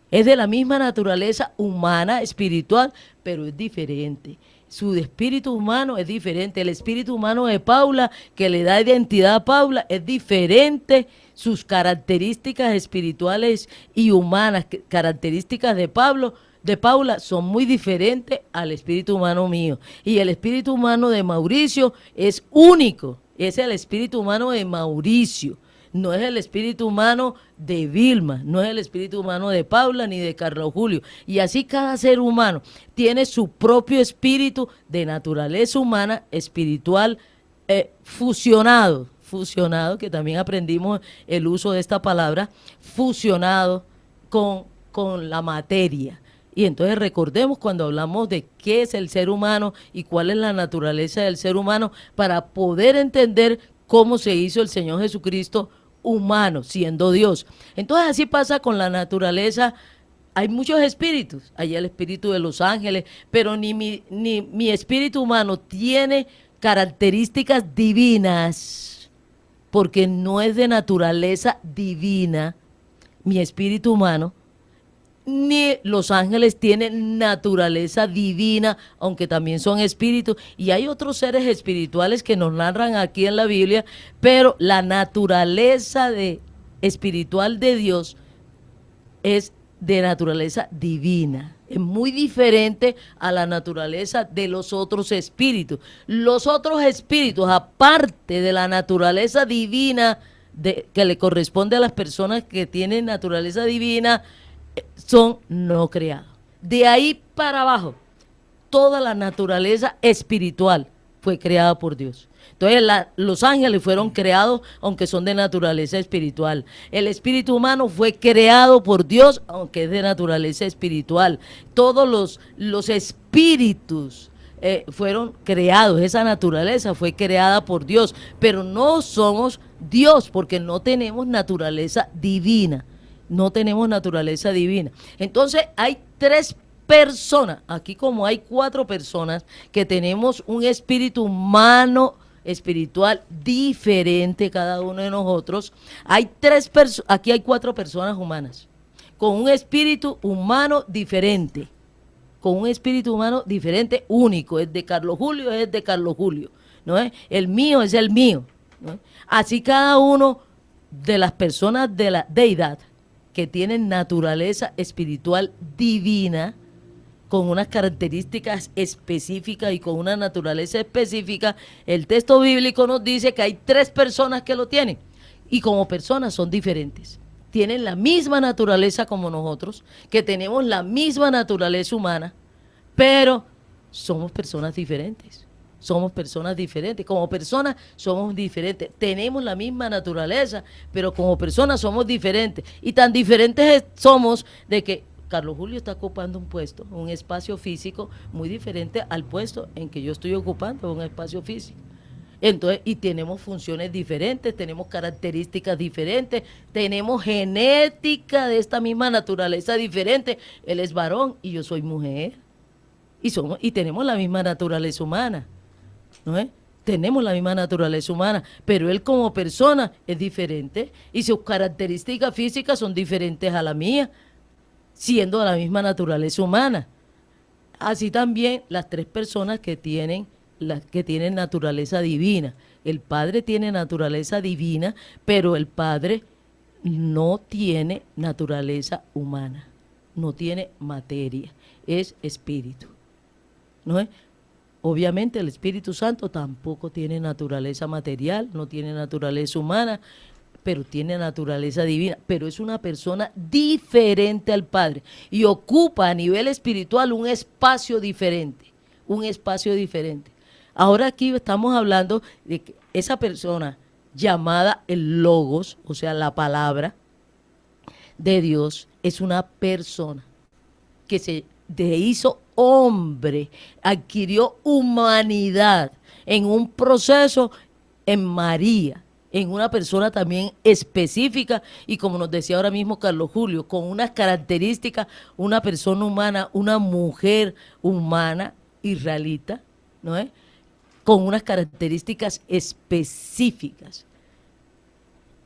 Es de la misma naturaleza humana, espiritual, pero es diferente. Su espíritu humano es diferente. El espíritu humano de Paula, que le da identidad a Paula, es diferente. Sus características espirituales y humanas, características de Paula, son muy diferentes al espíritu humano mío. Y el espíritu humano de Mauricio es único. Es el espíritu humano de Mauricio. No es el espíritu humano de Vilma, no es el espíritu humano de Paula ni de Carlos Julio. Y así cada ser humano tiene su propio espíritu de naturaleza humana, espiritual, fusionado, que también aprendimos el uso de esta palabra, fusionado con la materia. Y entonces recordemos cuando hablamos de qué es el ser humano y cuál es la naturaleza del ser humano para poder entender cómo se hizo el Señor Jesucristo humano, siendo Dios. Entonces así pasa con la naturaleza. Hay muchos espíritus, hay el espíritu de los ángeles, pero ni mi espíritu humano tiene características divinas, porque no es de naturaleza divina, mi espíritu humano, ni los ángeles tienen naturaleza divina, aunque también son espíritus, y hay otros seres espirituales que nos narran aquí en la Biblia, pero la naturaleza espiritual de Dios es de naturaleza divina. Es muy diferente a la naturaleza de los otros espíritus. Los otros espíritus, aparte de la naturaleza divina que le corresponde a las personas que tienen naturaleza divina, son no creados. De ahí para abajo, toda la naturaleza espiritual fue creada por Dios. Entonces los ángeles fueron creados aunque son de naturaleza espiritual. El espíritu humano fue creado por Dios aunque es de naturaleza espiritual. Todos los espíritus fueron creados, esa naturaleza fue creada por Dios, pero no somos Dios porque no tenemos naturaleza divina. No tenemos naturaleza divina. Entonces hay 3 personas, aquí como hay 4 personas que tenemos un espíritu humano espiritual diferente cada uno de nosotros, aquí hay 4 personas humanas con un espíritu humano diferente, único. Es de Carlos Julio, es de Carlos Julio, ¿no es? El mío es el mío, ¿no? Así cada uno de las personas de la deidad que tienen naturaleza espiritual divina, con unas características específicas y con una naturaleza específica, el texto bíblico nos dice que hay 3 personas que lo tienen, y como personas son diferentes. Tienen la misma naturaleza como nosotros, que tenemos la misma naturaleza humana, pero somos personas diferentes. Como personas somos diferentes, tenemos la misma naturaleza, pero como personas somos diferentes, y tan diferentes somos de que Carlos Julio está ocupando un puesto, un espacio físico muy diferente al puesto en que yo estoy ocupando, un espacio físico. Entonces, y tenemos funciones diferentes, tenemos características diferentes, tenemos genética de esta misma naturaleza diferente. Él es varón y yo soy mujer, y tenemos la misma naturaleza humana. ¿no es? Tenemos la misma naturaleza humana, pero él como persona es diferente y sus características físicas son diferentes a la mía, siendo de la misma naturaleza humana. Así también las tres personas que tienen naturaleza divina. El Padre tiene naturaleza divina, pero el Padre no tiene naturaleza humana, no tiene materia, es espíritu, ¿no es? Obviamente el Espíritu Santo tampoco tiene naturaleza material, no tiene naturaleza humana, pero tiene naturaleza divina, pero es una persona diferente al Padre y ocupa a nivel espiritual un espacio diferente, un espacio diferente. Ahora aquí estamos hablando de que esa persona llamada el Logos, o sea, la palabra de Dios, es una persona que se hizo hombre, adquirió humanidad en un proceso en María, en una persona también específica y como nos decía ahora mismo Carlos Julio, con unas características, una persona humana, una mujer humana israelita, ¿no es? Con unas características específicas.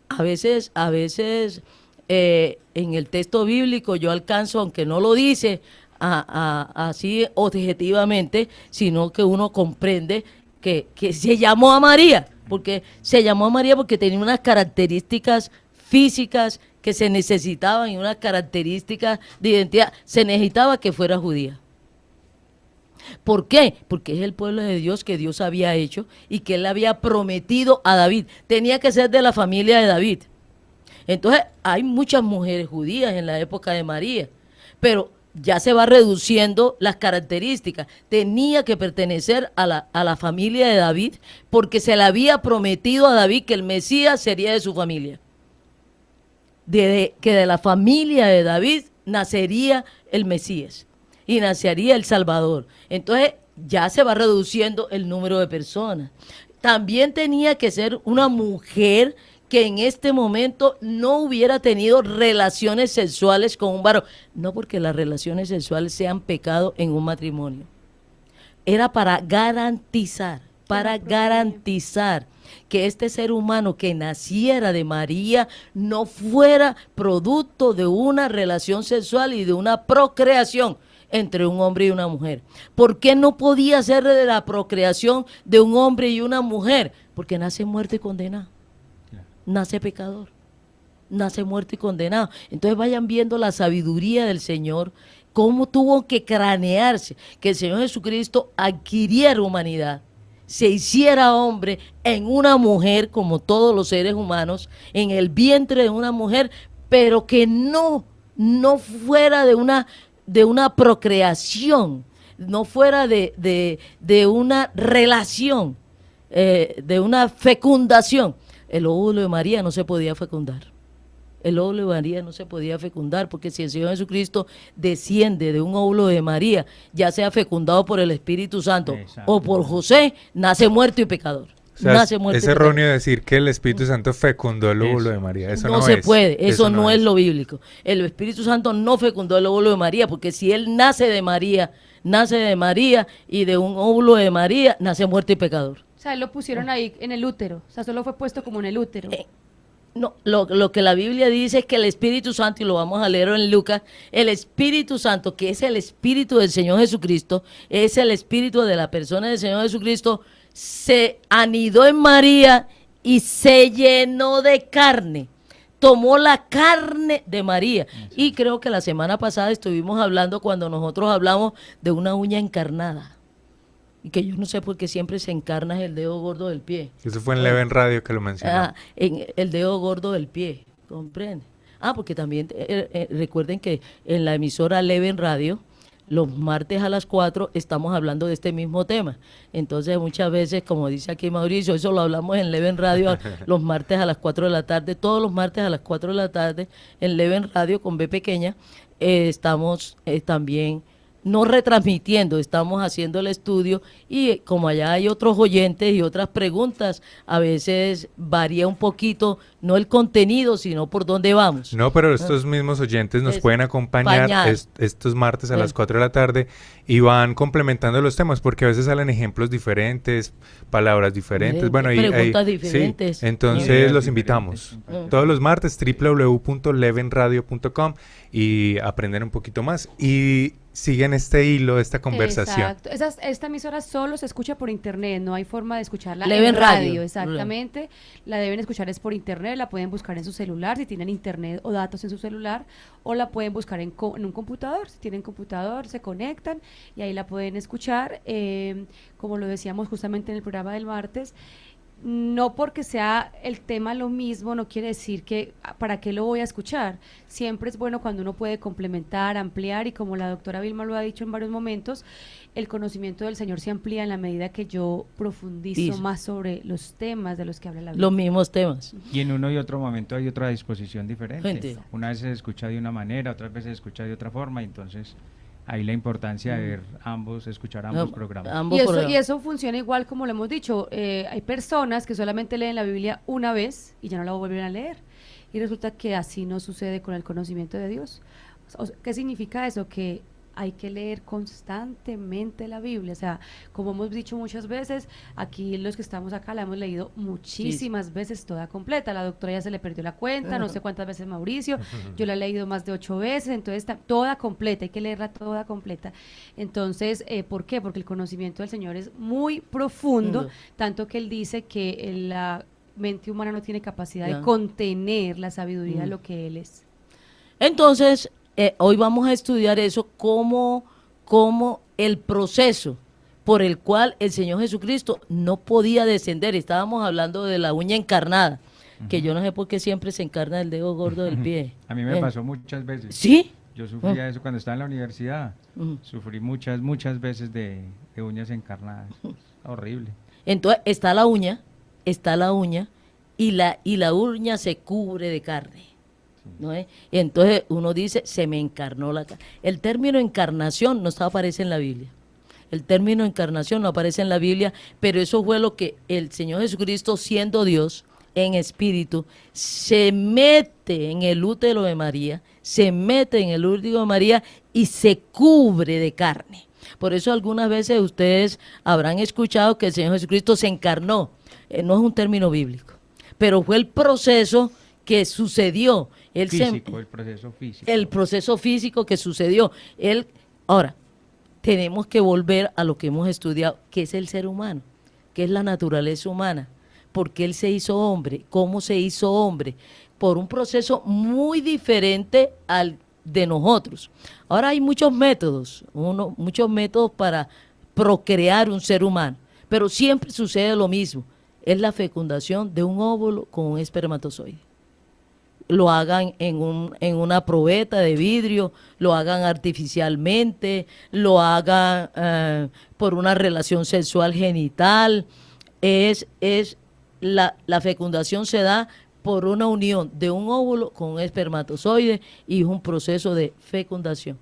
A veces en el texto bíblico yo alcanzo, aunque no lo dice así objetivamente, sino que uno comprende que se llamó a María, porque se llamó a María porque tenía unas características físicas que se necesitaban y unas características de identidad. Se necesitaba que fuera judía. ¿Por qué? Porque es el pueblo de Dios que Dios había hecho y que él había prometido a David. Tenía que ser de la familia de David. Entonces, hay muchas mujeres judías en la época de María, pero ya se va reduciendo las características. Tenía que pertenecer a la familia de David porque se le había prometido a David que el Mesías sería de su familia. Que de la familia de David nacería el Mesías y nacería el Salvador. Entonces ya se va reduciendo el número de personas. También tenía que ser una mujer que en este momento no hubiera tenido relaciones sexuales con un varón. No porque las relaciones sexuales sean pecado en un matrimonio. Era para garantizar que este ser humano que naciera de María no fuera producto de una relación sexual y de una procreación entre un hombre y una mujer. ¿Por qué no podía ser de la procreación de un hombre y una mujer? Porque nace muerto y condenado. Nace pecador, nace muerto y condenado. Entonces vayan viendo la sabiduría del Señor, cómo tuvo que cranearse, que el Señor Jesucristo adquiriera humanidad, se hiciera hombre en una mujer, como todos los seres humanos, en el vientre de una mujer, pero que no fuera de una procreación, no fuera de una relación, de una fecundación. El óvulo de María no se podía fecundar. El óvulo de María no se podía fecundar porque si el Señor Jesucristo desciende de un óvulo de María, ya sea fecundado por el Espíritu Santo o por José, nace muerto y pecador. O sea, es erróneo decir que el Espíritu Santo fecundó el óvulo de María. Eso no se puede, eso no es lo bíblico. El Espíritu Santo no fecundó el óvulo de María, porque si él nace de María y de un óvulo de María, nace muerto y pecador. O sea, lo pusieron ahí en el útero, o sea, solo fue puesto como en el útero. No, lo que la Biblia dice es que el Espíritu Santo, y lo vamos a leer en Lucas, el Espíritu Santo, que es el Espíritu del Señor Jesucristo, es el Espíritu de la persona del Señor Jesucristo, se anidó en María y se llenó de carne. Tomó la carne de María. Y creo que la semana pasada estuvimos hablando, cuando nosotros hablamos de una uña encarnada. Y que yo no sé por qué siempre se encarna el dedo gordo del pie. Eso fue en Leven Radio que lo mencionó. En el dedo gordo del pie, ¿comprende? Porque también recuerden que en la emisora Leven Radio, los martes a las 4 estamos hablando de este mismo tema. Entonces muchas veces, como dice aquí Mauricio, eso lo hablamos en Leven Radio los martes a las 4 de la tarde, todos los martes a las 4 de la tarde en Leven Radio con B pequeña, estamos también no retransmitiendo, estamos haciendo el estudio y como allá hay otros oyentes y otras preguntas, a veces varía un poquito no el contenido, sino por dónde vamos. No, pero estos mismos oyentes nos pueden acompañar estos martes a las 4 de la tarde y van complementando los temas, porque a veces salen ejemplos diferentes, palabras diferentes, bueno, preguntas diferentes. Sí, entonces los invitamos. Todos los martes, www.levenradio.com, y aprender un poquito más y siguen este hilo, esta conversación. Exacto. Esta emisora solo se escucha por internet, no hay forma de escucharla Leven en radio. Radio. Exactamente. La deben escuchar es por internet, la pueden buscar en su celular si tienen internet o datos en su celular, o la pueden buscar en un computador. Si tienen computador, se conectan y ahí la pueden escuchar. Como lo decíamos justamente en el programa del martes, no porque sea el tema lo mismo, no quiere decir que para qué lo voy a escuchar. Siempre es bueno cuando uno puede complementar, ampliar, y como la doctora Vilma lo ha dicho en varios momentos, el conocimiento del Señor se amplía en la medida que yo profundizo más sobre los temas de los que habla la Biblia. Los mismos temas. Y en uno y otro momento hay otra disposición diferente. Gente. Una vez se escucha de una manera, otras veces se escucha de otra forma, y entonces ahí la importancia de ver escuchar ambos programas. Y eso funciona igual como lo hemos dicho. Hay personas que solamente leen la Biblia una vez y ya no la vuelven a leer. Y resulta que así no sucede con el conocimiento de Dios. ¿Qué significa eso? Que hay que leer constantemente la Biblia. O sea, como hemos dicho muchas veces, aquí los que estamos acá la hemos leído muchísimas veces toda completa. La doctora ya se le perdió la cuenta, no sé cuántas veces Mauricio, yo la he leído más de 8 veces, entonces está toda completa, hay que leerla toda completa. Entonces, ¿por qué? Porque el conocimiento del Señor es muy profundo, tanto que Él dice que la mente humana no tiene capacidad de contener la sabiduría de lo que Él es. Entonces, hoy vamos a estudiar eso como el proceso por el cual el Señor Jesucristo no podía descender. Estábamos hablando de la uña encarnada, que yo no sé por qué siempre se encarna el dedo gordo del pie. A mí me pasó muchas veces. ¿Sí? Yo sufría eso cuando estaba en la universidad. Sufrí muchas veces de uñas encarnadas. Horrible. Entonces está la uña y la uña se cubre de carne. ¿No es? Y entonces uno dice, se me encarnó la carne. El término encarnación no aparece en la Biblia. El término encarnación no aparece en la Biblia, pero eso fue lo que el Señor Jesucristo, siendo Dios en espíritu, se mete en el útero de María, y se cubre de carne. Por eso algunas veces ustedes habrán escuchado que el Señor Jesucristo se encarnó. No es un término bíblico, pero fue el proceso que sucedió. El proceso físico. El proceso físico que sucedió. Ahora, tenemos que volver a lo que hemos estudiado, que es el ser humano, que es la naturaleza humana. ¿Por qué Él se hizo hombre? ¿Cómo se hizo hombre? Por un proceso muy diferente al de nosotros. Ahora hay muchos métodos para procrear un ser humano, pero siempre sucede lo mismo. Es la fecundación de un óvulo con un espermatozoide. Lo hagan en una probeta de vidrio, lo hagan artificialmente, lo hagan por una relación sexual genital. La fecundación se da por una unión de un óvulo con un espermatozoide y es un proceso de fecundación.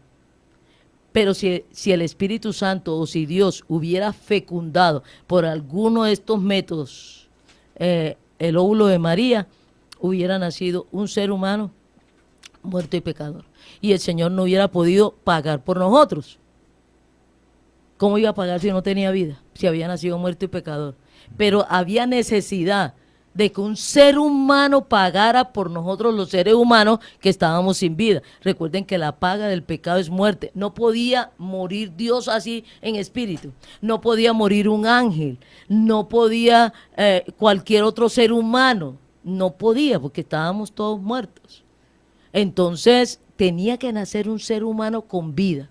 Pero si el Espíritu Santo o si Dios hubiera fecundado por alguno de estos métodos el óvulo de María, hubiera nacido un ser humano muerto y pecador. Y el Señor no hubiera podido pagar por nosotros. ¿Cómo iba a pagar si no tenía vida? Si había nacido muerto y pecador. Pero había necesidad de que un ser humano pagara por nosotros los seres humanos que estábamos sin vida. Recuerden que la paga del pecado es muerte. No podía morir Dios así en espíritu. No podía morir un ángel. No podía cualquier otro ser humano. No podía porque estábamos todos muertos. Entonces tenía que nacer un ser humano con vida.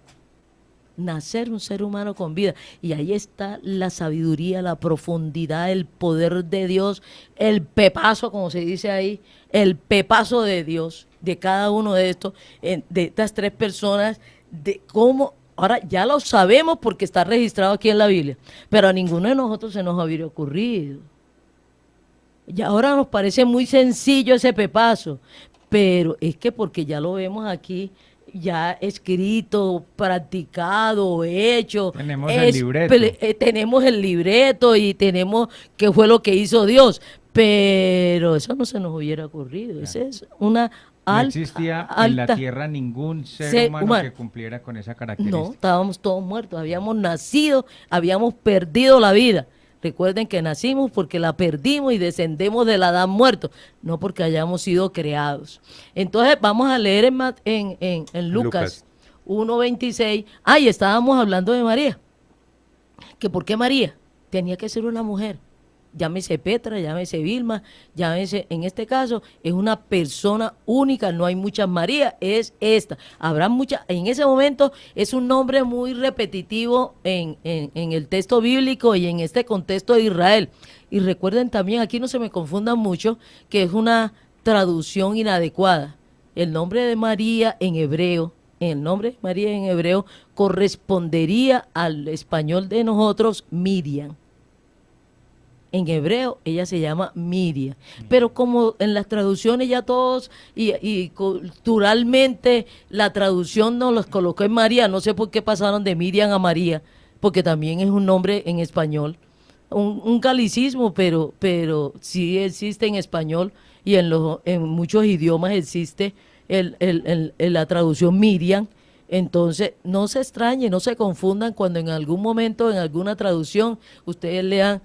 Nacer un ser humano con vida. Y ahí está la sabiduría, la profundidad, el poder de Dios, el pepazo, como se dice ahí, el pepazo de Dios, de cada uno de estas tres personas, de cómo, ahora ya lo sabemos porque está registrado aquí en la Biblia, pero a ninguno de nosotros se nos habría ocurrido. Y ahora nos parece muy sencillo ese pepazo, pero es que porque ya lo vemos aquí, ya escrito, practicado, hecho. Tenemos el libreto. Tenemos el libreto y tenemos qué fue lo que hizo Dios. Pero eso no se nos hubiera ocurrido. Esa es una No existía en la alta tierra ningún ser ser humano humano. que cumpliera con esa característica. No, estábamos todos muertos, habíamos nacido, habíamos perdido la vida. Recuerden que nacimos porque la perdimos y descendemos del Adán muerto, no porque hayamos sido creados. Entonces vamos a leer en Lucas 1:26. Y estábamos hablando de María. ¿Que por qué María? Tenía que ser una mujer. Llámese Petra, llámese Vilma, llámese, en este caso, es una persona única, no hay muchas Marías, es esta. Habrá muchas, en ese momento es un nombre muy repetitivo en el texto bíblico y en este contexto de Israel. Y recuerden también, aquí no se me confundan mucho, que es una traducción inadecuada. El nombre de María en hebreo, correspondería al español de nosotros, Miriam. En hebreo ella se llama Miriam, pero como en las traducciones ya todos y culturalmente la traducción nos los colocó en María, no sé por qué pasaron de Miriam a María, porque también es un nombre en español, un galicismo, pero sí existe en español y en muchos idiomas existe la traducción Miriam. Entonces, no se extrañen, no se confundan cuando en algún momento, en alguna traducción, ustedes lean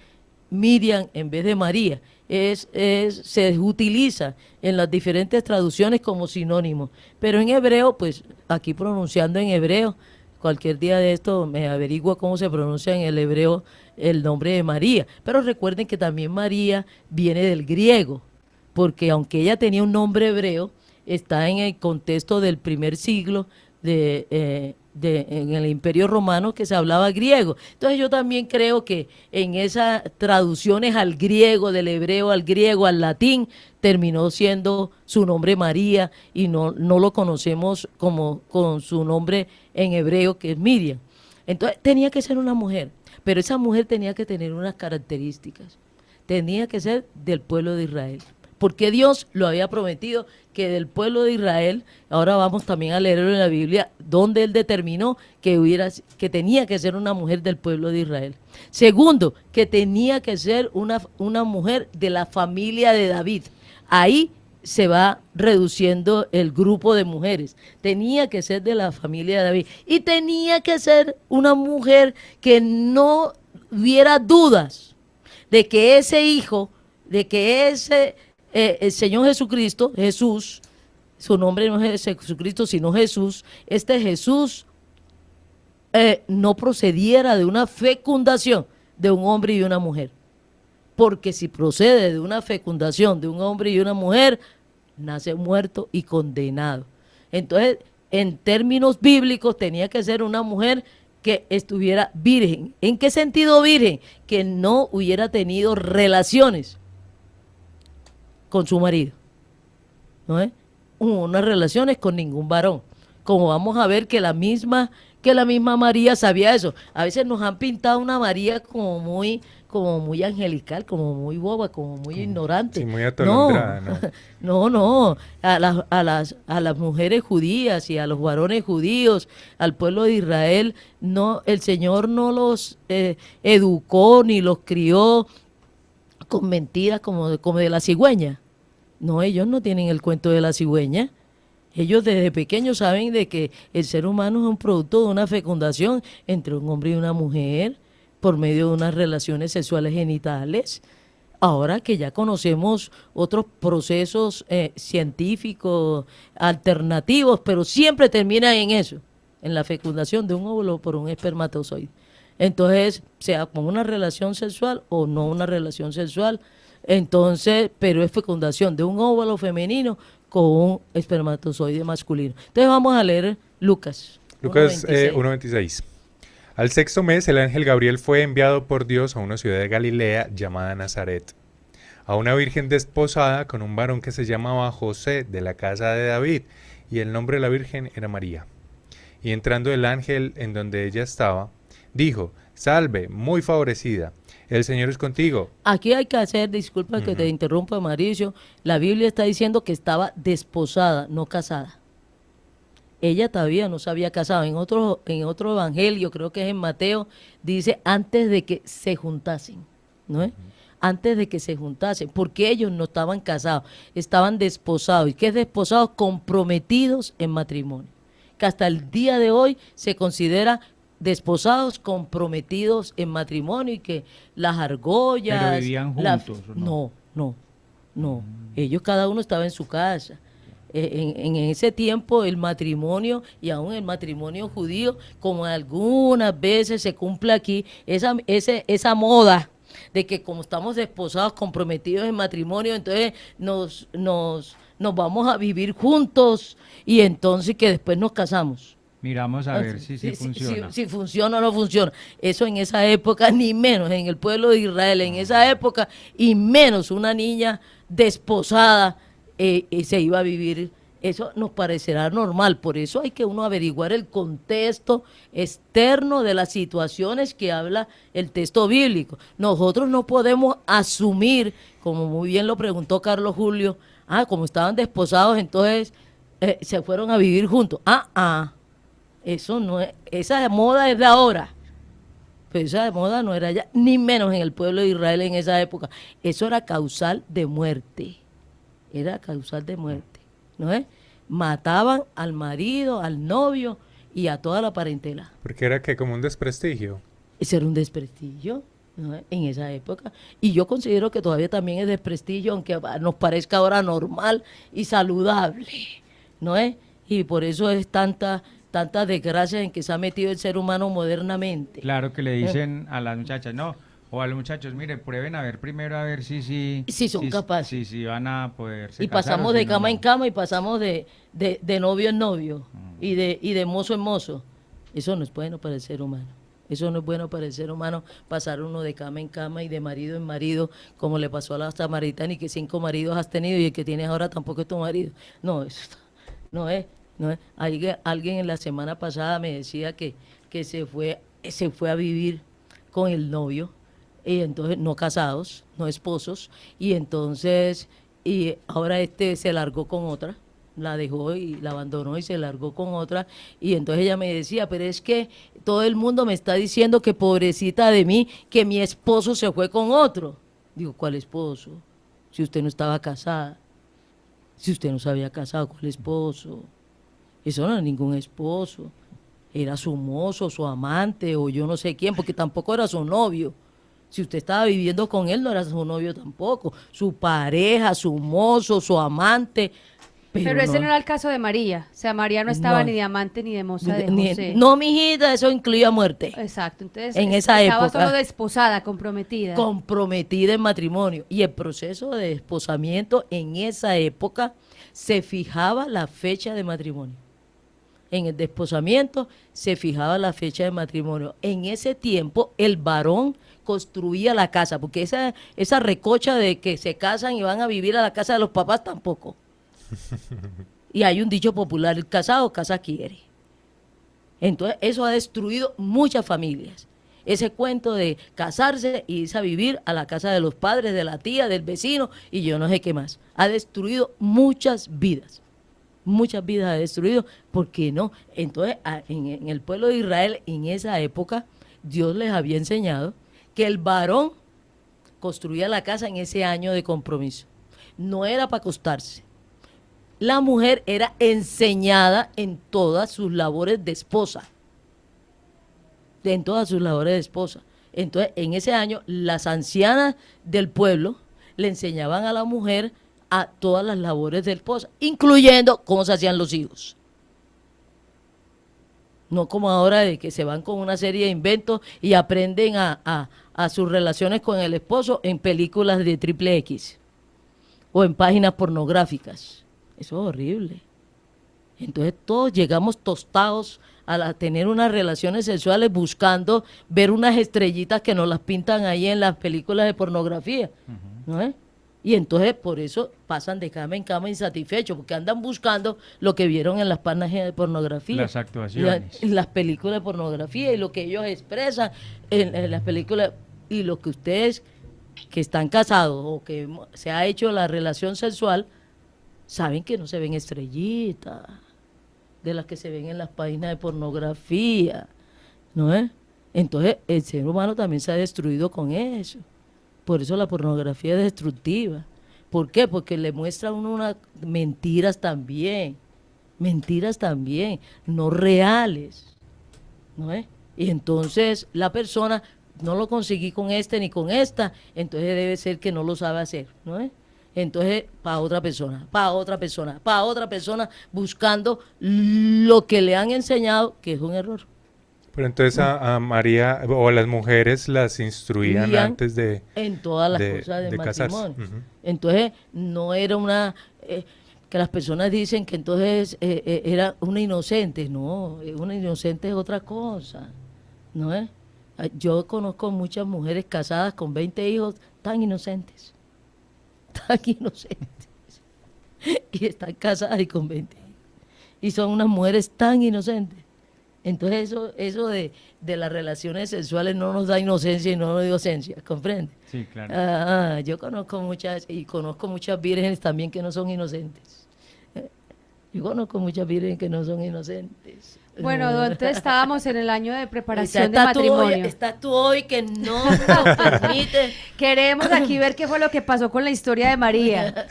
Miriam en vez de María. Se utiliza en las diferentes traducciones como sinónimo. Pero en hebreo, pues aquí pronunciando en hebreo, cualquier día de esto me averiguo cómo se pronuncia en el hebreo el nombre de María. Pero recuerden que también María viene del griego, porque aunque ella tenía un nombre hebreo, está en el contexto del primer siglo en el Imperio Romano, que se hablaba griego. Entonces yo también creo que en esas traducciones al griego, del hebreo al griego, al latín, terminó siendo su nombre María y no lo conocemos como con su nombre en hebreo, que es Miriam. Entonces tenía que ser una mujer, pero esa mujer tenía que tener unas características. Tenía que ser del pueblo de Israel, porque Dios lo había prometido que del pueblo de Israel, ahora vamos también a leerlo en la Biblia, donde él determinó que tenía que ser una mujer del pueblo de Israel. Segundo, que tenía que ser una mujer de la familia de David. Ahí se va reduciendo el grupo de mujeres. Tenía que ser de la familia de David. Y tenía que ser una mujer que no hubiera dudas de que ese hijo, de que el Señor Jesucristo, Jesús, su nombre no es Jesucristo, sino Jesús, Jesús no procediera de una fecundación de un hombre y una mujer. Porque si procede de una fecundación de un hombre y una mujer, nace muerto y condenado. Entonces, en términos bíblicos, tenía que ser una mujer que estuviera virgen. ¿En qué sentido virgen? Que no hubiera tenido relaciones con su marido, ¿no es? Unas relaciones con ningún varón, como vamos a ver que la misma María sabía eso. A veces nos han pintado una María como muy angelical, como muy boba, como muy ignorante. Sí, muy atolondrada, ¿no? No, a las mujeres judías y a los varones judíos, al pueblo de Israel, no, el Señor no los educó ni los crió con mentiras como de la cigüeña. No, ellos no tienen el cuento de la cigüeña. Ellos desde pequeños saben de que el ser humano es un producto de una fecundación entre un hombre y una mujer por medio de unas relaciones sexuales genitales. Ahora que ya conocemos otros procesos científicos alternativos, pero siempre terminan en eso, en la fecundación de un óvulo por un espermatozoide. Entonces, sea con una relación sexual o no una relación sexual, entonces, pero es fecundación de un óvulo femenino con un espermatozoide masculino. Entonces vamos a leer Lucas 1:26. Al sexto mes, el ángel Gabriel fue enviado por Dios a una ciudad de Galilea llamada Nazaret, a una virgen desposada con un varón que se llamaba José, de la casa de David, y el nombre de la virgen era María. Y entrando el ángel en donde ella estaba, dijo: Salve, muy favorecida, el Señor es contigo. Aquí hay que hacer, disculpa que te interrumpa, Mauricio, la Biblia está diciendo que estaba desposada, no casada. Ella todavía no se había casado. En otro evangelio, creo que es en Mateo, dice antes de que se juntasen, ¿no es? antes de que se juntasen, porque ellos no estaban casados, estaban desposados. ¿Y qué es desposados? Comprometidos en matrimonio. Que hasta el día de hoy se considera desposados comprometidos en matrimonio y que las argollas... ¿Pero vivían juntos o no? No. Ellos cada uno estaba en su casa. En ese tiempo el matrimonio, y aún el matrimonio judío, como algunas veces se cumple aquí, esa moda de que como estamos desposados, comprometidos en matrimonio, entonces nos vamos a vivir juntos y entonces que después nos casamos. Miramos a ver si funciona. Si funciona o no funciona. Eso en esa época, ni menos en el pueblo de Israel, en esa época, y menos una niña desposada se iba a vivir. Eso nos parecerá normal. Por eso hay que uno averiguar el contexto externo de las situaciones que habla el texto bíblico. Nosotros no podemos asumir, como muy bien lo preguntó Carlos Julio, como estaban desposados, entonces se fueron a vivir juntos. Eso no es, esa moda es de ahora. Pero esa moda no era ya, ni menos en el pueblo de Israel en esa época. Eso era causal de muerte. Era causal de muerte, ¿no es? Mataban al marido, al novio y a toda la parentela. Porque era que como un desprestigio. Ese era un desprestigio, ¿no es? En esa época. Y yo considero que todavía también es desprestigio, aunque nos parezca ahora normal y saludable, ¿no es? Y por eso es tanta desgracia en que se ha metido el ser humano modernamente. Claro que le dicen a las muchachas, no, o a los muchachos, mire, prueben a ver primero a ver si son capaces. Si van a poderse Y casar, pasamos o de si no, cama no. en cama y pasamos de novio en novio y de mozo en mozo. Eso no es bueno para el ser humano. Eso no es bueno para el ser humano, pasar uno de cama en cama y de marido en marido, como le pasó a la samaritana, y que 5 maridos has tenido y el que tienes ahora tampoco es tu marido. No, eso no es. Alguien en la semana pasada me decía que se fue a vivir con el novio, y entonces no casados, no esposos, y ahora se largó con otra, la dejó y la abandonó y se largó con otra, y entonces ella me decía, pero es que todo el mundo me está diciendo que pobrecita de mí, que mi esposo se fue con otro. Digo, ¿cuál esposo? Si usted no estaba casada, si usted no se había casado, ¿cuál esposo? Eso no era ningún esposo, era su mozo, su amante o yo no sé quién, porque tampoco era su novio. Si usted estaba viviendo con él, no era su novio tampoco, su pareja, su mozo, su amante. Pero ese no era el caso de María, o sea, María no estaba ni de amante ni de moza de José. No, mijita, eso incluía muerte. Exacto, entonces en esa estaba época, solo desposada, comprometida. Comprometida en matrimonio. Y el proceso de desposamiento en esa época se fijaba la fecha de matrimonio. En el desposamiento se fijaba la fecha de matrimonio. En ese tiempo el varón construía la casa, porque esa recocha de que se casan y van a vivir a la casa de los papás tampoco. Y hay un dicho popular, el casado casa quiere. Entonces eso ha destruido muchas familias. Ese cuento de casarse y irse a vivir a la casa de los padres, de la tía, del vecino y yo no sé qué más. Ha destruido muchas vidas. Muchas vidas ha destruido, ¿por qué no? Entonces, en el pueblo de Israel, en esa época, Dios les había enseñado que el varón construía la casa en ese año de compromiso. No era para acostarse. La mujer era enseñada en todas sus labores de esposa. En todas sus labores de esposa. Entonces, en ese año, las ancianas del pueblo le enseñaban a la mujer a todas las labores de esposa, incluyendo cómo se hacían los hijos. No como ahora de que se van con una serie de inventos y aprenden a sus relaciones con el esposo en películas de XXX o en páginas pornográficas. Eso es horrible. Entonces todos llegamos tostados a tener unas relaciones sexuales buscando ver unas estrellitas que nos las pintan ahí en las películas de pornografía, ¿no es? Y entonces por eso pasan de cama en cama insatisfechos, porque andan buscando lo que vieron en las páginas de pornografía. Las actuaciones. Las películas de pornografía y lo que ellos expresan en las películas. Y lo que ustedes que están casados o que se ha hecho la relación sexual, saben que no se ven estrellitas de las que se ven en las páginas de pornografía, ¿no es? Entonces el ser humano también se ha destruido con eso. Por eso la pornografía es destructiva. ¿Por qué? Porque le muestra a uno unas mentiras también, no reales, ¿no es? Y entonces la persona, no lo conseguí con este ni con esta, entonces debe ser que no lo sabe hacer, ¿no es? Entonces, para otra persona, buscando lo que le han enseñado, que es un error. Pero entonces a María o a las mujeres las instruían antes de en todas las cosas del matrimonio. Casarse. Entonces, no era una... que las personas dicen que entonces era una inocente. No, una inocente es otra cosa, ¿no es? Yo conozco muchas mujeres casadas con 20 hijos tan inocentes. Y están casadas y con 20 hijos. Y son unas mujeres tan inocentes. Entonces eso de las relaciones sexuales no nos da inocencia y no nos da inocencia, ¿comprende? Sí, claro. Yo conozco muchas vírgenes también que no son inocentes. Yo conozco muchas vírgenes que no son inocentes. Bueno, entonces estábamos en el año de preparación de matrimonio. Estás tú hoy que no nos permite. Queremos aquí ver qué fue lo que pasó con la historia de María.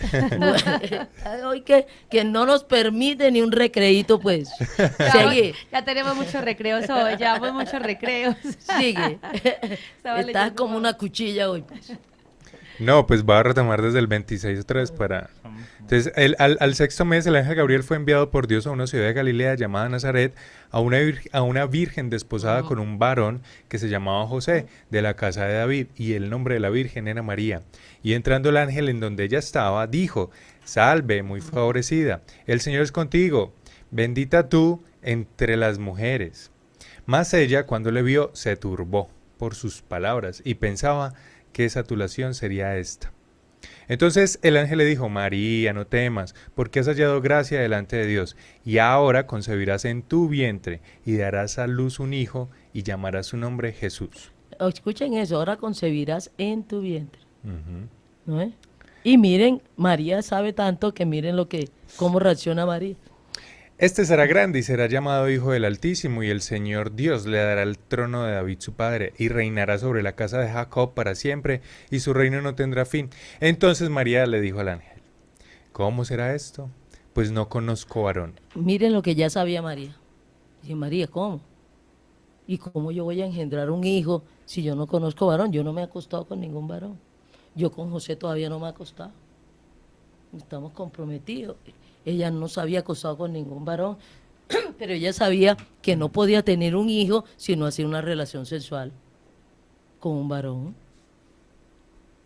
Hoy que no nos permite ni un recreíto, pues. Sigue. Ya tenemos muchos recreos hoy, llevamos muchos recreos. Sigue. Estás como una cuchilla hoy, pues. No, pues va a retomar desde el 26 otra vez para... Entonces, al sexto mes, el ángel Gabriel fue enviado por Dios a una ciudad de Galilea llamada Nazaret, a una virgen desposada con un varón que se llamaba José, de la casa de David, y el nombre de la virgen era María. Y entrando el ángel en donde ella estaba, dijo: Salve, muy favorecida, el Señor es contigo, bendita tú entre las mujeres. Mas ella, cuando le vio, se turbó por sus palabras y pensaba qué saturación sería esta. Entonces el ángel le dijo: María, no temas, porque has hallado gracia delante de Dios, y ahora concebirás en tu vientre, y darás a luz un hijo, y llamarás su nombre Jesús. Escuchen eso, ahora concebirás en tu vientre. ¿No es? Y miren, María sabe tanto que miren cómo reacciona María. Este será grande y será llamado Hijo del Altísimo, y el Señor Dios le dará el trono de David su padre, y reinará sobre la casa de Jacob para siempre, y su reino no tendrá fin. Entonces María le dijo al ángel: ¿Cómo será esto? Pues no conozco varón. Miren lo que ya sabía María. Dice: María, ¿cómo? ¿Y cómo yo voy a engendrar un hijo si yo no conozco varón? Yo no me he acostado con ningún varón. Yo con José todavía no me he acostado. Estamos comprometidos. Ella no se había acostado con ningún varón, pero ella sabía que no podía tener un hijo si no hacía una relación sexual con un varón.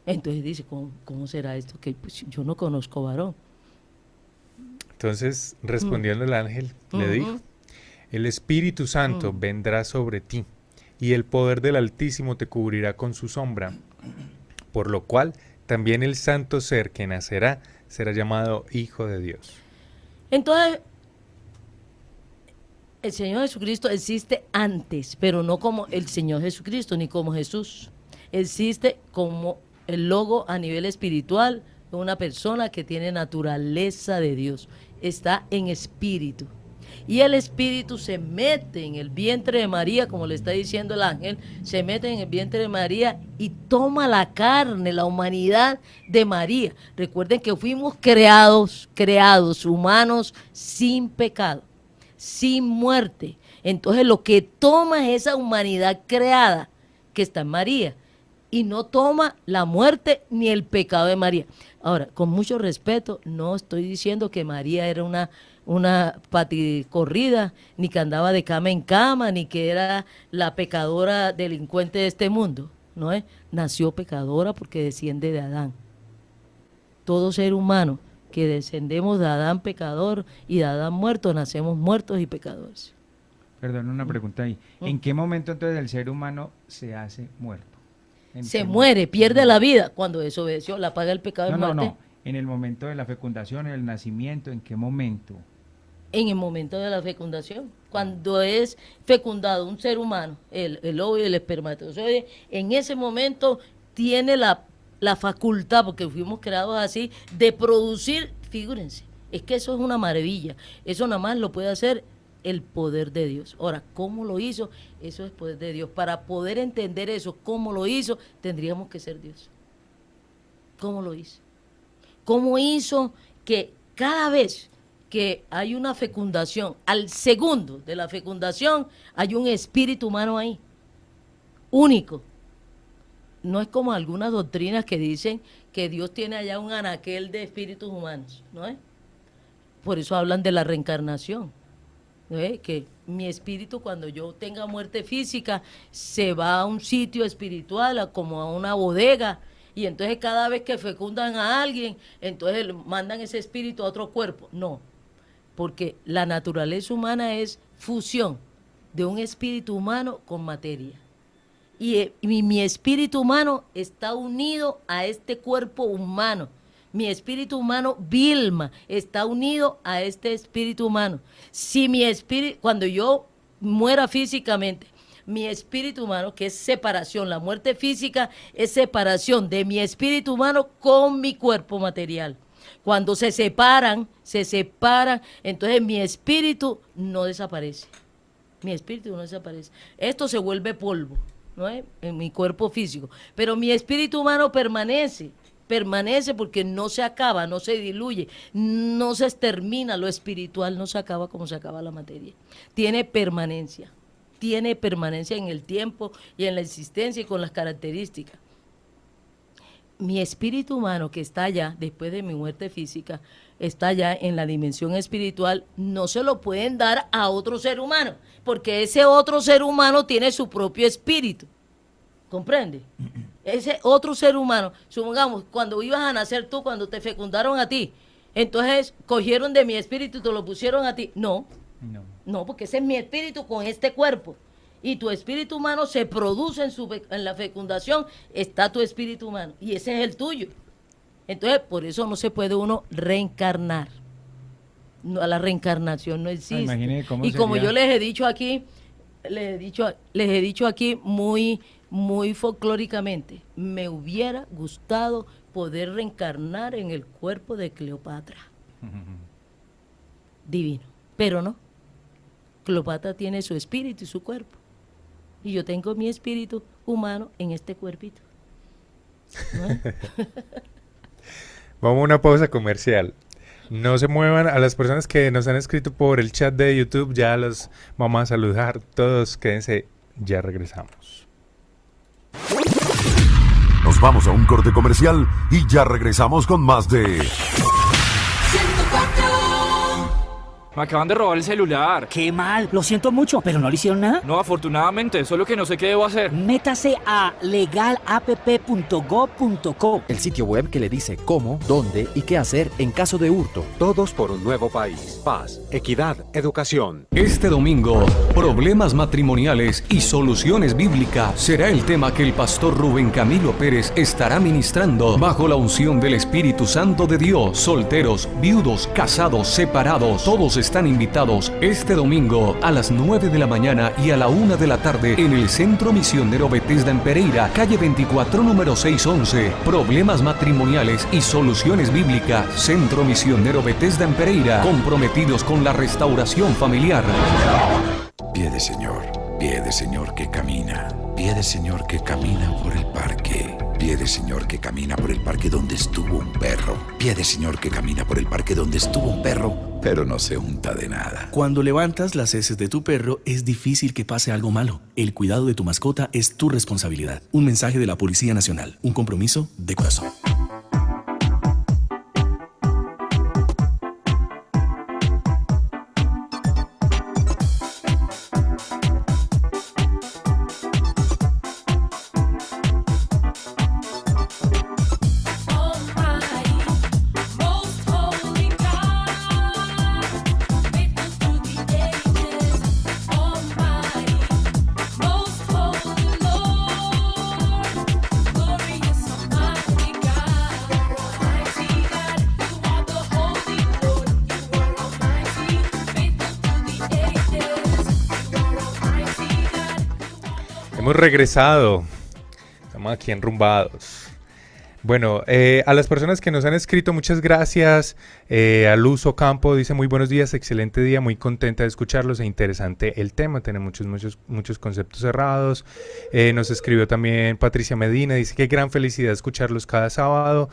Entonces dice: ¿Cómo será esto? Que pues, yo no conozco varón. Entonces, respondiendo el ángel, le dijo: El Espíritu Santo vendrá sobre ti, y el poder del Altísimo te cubrirá con su sombra, por lo cual también el santo ser que nacerá será llamado Hijo de Dios. Entonces, el Señor Jesucristo existe antes, pero no como el Señor Jesucristo, ni como Jesús. Existe como el logo a nivel espiritual de una persona que tiene naturaleza de Dios. Está en espíritu. Y el espíritu se mete en el vientre de María, como le está diciendo el ángel, se mete en el vientre de María y toma la carne, la humanidad de María. Recuerden que fuimos creados humanos sin pecado, sin muerte. Entonces lo que toma es esa humanidad creada que está en María y no toma la muerte ni el pecado de María. Ahora, con mucho respeto, no estoy diciendo que María era una paticorrida, ni que andaba de cama en cama, ni que era la pecadora delincuente de este mundo, ¿no es? Nació pecadora porque desciende de Adán. Todo ser humano que descendemos de Adán pecador y de Adán muerto, nacemos muertos y pecadores. Perdón, una pregunta ahí. ¿En qué momento entonces el ser humano se hace muerto? Se muere, pierde la vida cuando desobedeció, la paga el pecado de muerte. No. En el momento de la fecundación, en el nacimiento, ¿en qué momento? En el momento de la fecundación, cuando es fecundado un ser humano, el óvulo y el espermatozoide, en ese momento tiene la facultad, porque fuimos creados así, de producir, figúrense, es que eso es una maravilla, eso nada más lo puede hacer el poder de Dios. Ahora, ¿cómo lo hizo? Eso es poder de Dios. Para poder entender eso, cómo lo hizo, tendríamos que ser Dios. ¿Cómo lo hizo? ¿Cómo hizo que cada vez que hay una fecundación, al segundo de la fecundación, hay un espíritu humano ahí, único? No es como algunas doctrinas que dicen que Dios tiene allá un anaquel de espíritus humanos, ¿no es? Por eso hablan de la reencarnación, ¿no es? Que mi espíritu, cuando yo tenga muerte física, se va a un sitio espiritual, como a una bodega, y entonces cada vez que fecundan a alguien, entonces mandan ese espíritu a otro cuerpo. No, porque la naturaleza humana es fusión de un espíritu humano con materia. Y mi espíritu humano está unido a este cuerpo humano. Mi espíritu humano, Vilma, está unido a este espíritu humano. Si mi espíritu, cuando yo muera físicamente, mi espíritu humano, que es separación, la muerte física es separación de mi espíritu humano con mi cuerpo material. Cuando se separan, entonces mi espíritu no desaparece. Mi espíritu no desaparece. Esto se vuelve polvo, ¿no es? En mi cuerpo físico. Pero mi espíritu humano permanece porque no se acaba, no se diluye, no se extermina. Lo espiritual no se acaba como se acaba la materia. Tiene permanencia en el tiempo y en la existencia y con las características. Mi espíritu humano, que está allá después de mi muerte física, está allá en la dimensión espiritual, no se lo pueden dar a otro ser humano, porque ese otro ser humano tiene su propio espíritu. ¿Comprende? Ese otro ser humano, supongamos, cuando ibas a nacer tú, cuando te fecundaron a ti, entonces cogieron de mi espíritu y te lo pusieron a ti. No, porque ese es mi espíritu con este cuerpo. Y tu espíritu humano se produce en la fecundación, está tu espíritu humano, y ese es el tuyo. Entonces, por eso no se puede uno reencarnar. No, la reencarnación no existe. Y como yo les he dicho aquí, muy folclóricamente, me hubiera gustado poder reencarnar en el cuerpo de Cleopatra. Divino. Pero no. Cleopatra tiene su espíritu y su cuerpo. Y yo tengo mi espíritu humano en este cuerpito. ¿No? Vamos a una pausa comercial. No se muevan. A las personas que nos han escrito por el chat de YouTube, ya los vamos a saludar. Todos quédense, ya regresamos. Nos vamos a un corte comercial y ya regresamos con más de... Me acaban de robar el celular. Qué mal, lo siento mucho, pero no le hicieron nada. No, afortunadamente, solo que no sé qué debo hacer. Métase a legalapp.gov.co, el sitio web que le dice cómo, dónde y qué hacer en caso de hurto. Todos por un nuevo país. Paz, equidad, educación. Este domingo, problemas matrimoniales y soluciones bíblicas será el tema que el pastor Rubén Camilo Pérez estará ministrando bajo la unción del Espíritu Santo de Dios. Solteros, viudos, casados, separados, todos están invitados este domingo a las 9 de la mañana y a la 1 de la tarde en el Centro Misionero Bethesda en Pereira, calle 24, número 611. Problemas matrimoniales y soluciones bíblicas. Centro Misionero Bethesda en Pereira, comprometidos con la restauración familiar. Pie de Señor que camina. Pie de Señor que camina por el parque. Pie de Señor que camina por el parque donde estuvo un perro. Pie de Señor que camina por el parque donde estuvo un perro, pero no se unta de nada. Cuando levantas las heces de tu perro, es difícil que pase algo malo. El cuidado de tu mascota es tu responsabilidad. Un mensaje de la Policía Nacional. Un compromiso de corazón. Hemos regresado. Estamos aquí enrumbados. Bueno, a las personas que nos han escrito, muchas gracias. A Luz Ocampo dice muy buenos días, excelente día, muy contenta de escucharlos e interesante el tema, tiene muchos conceptos cerrados. Nos escribió también Patricia Medina, dice qué gran felicidad escucharlos cada sábado.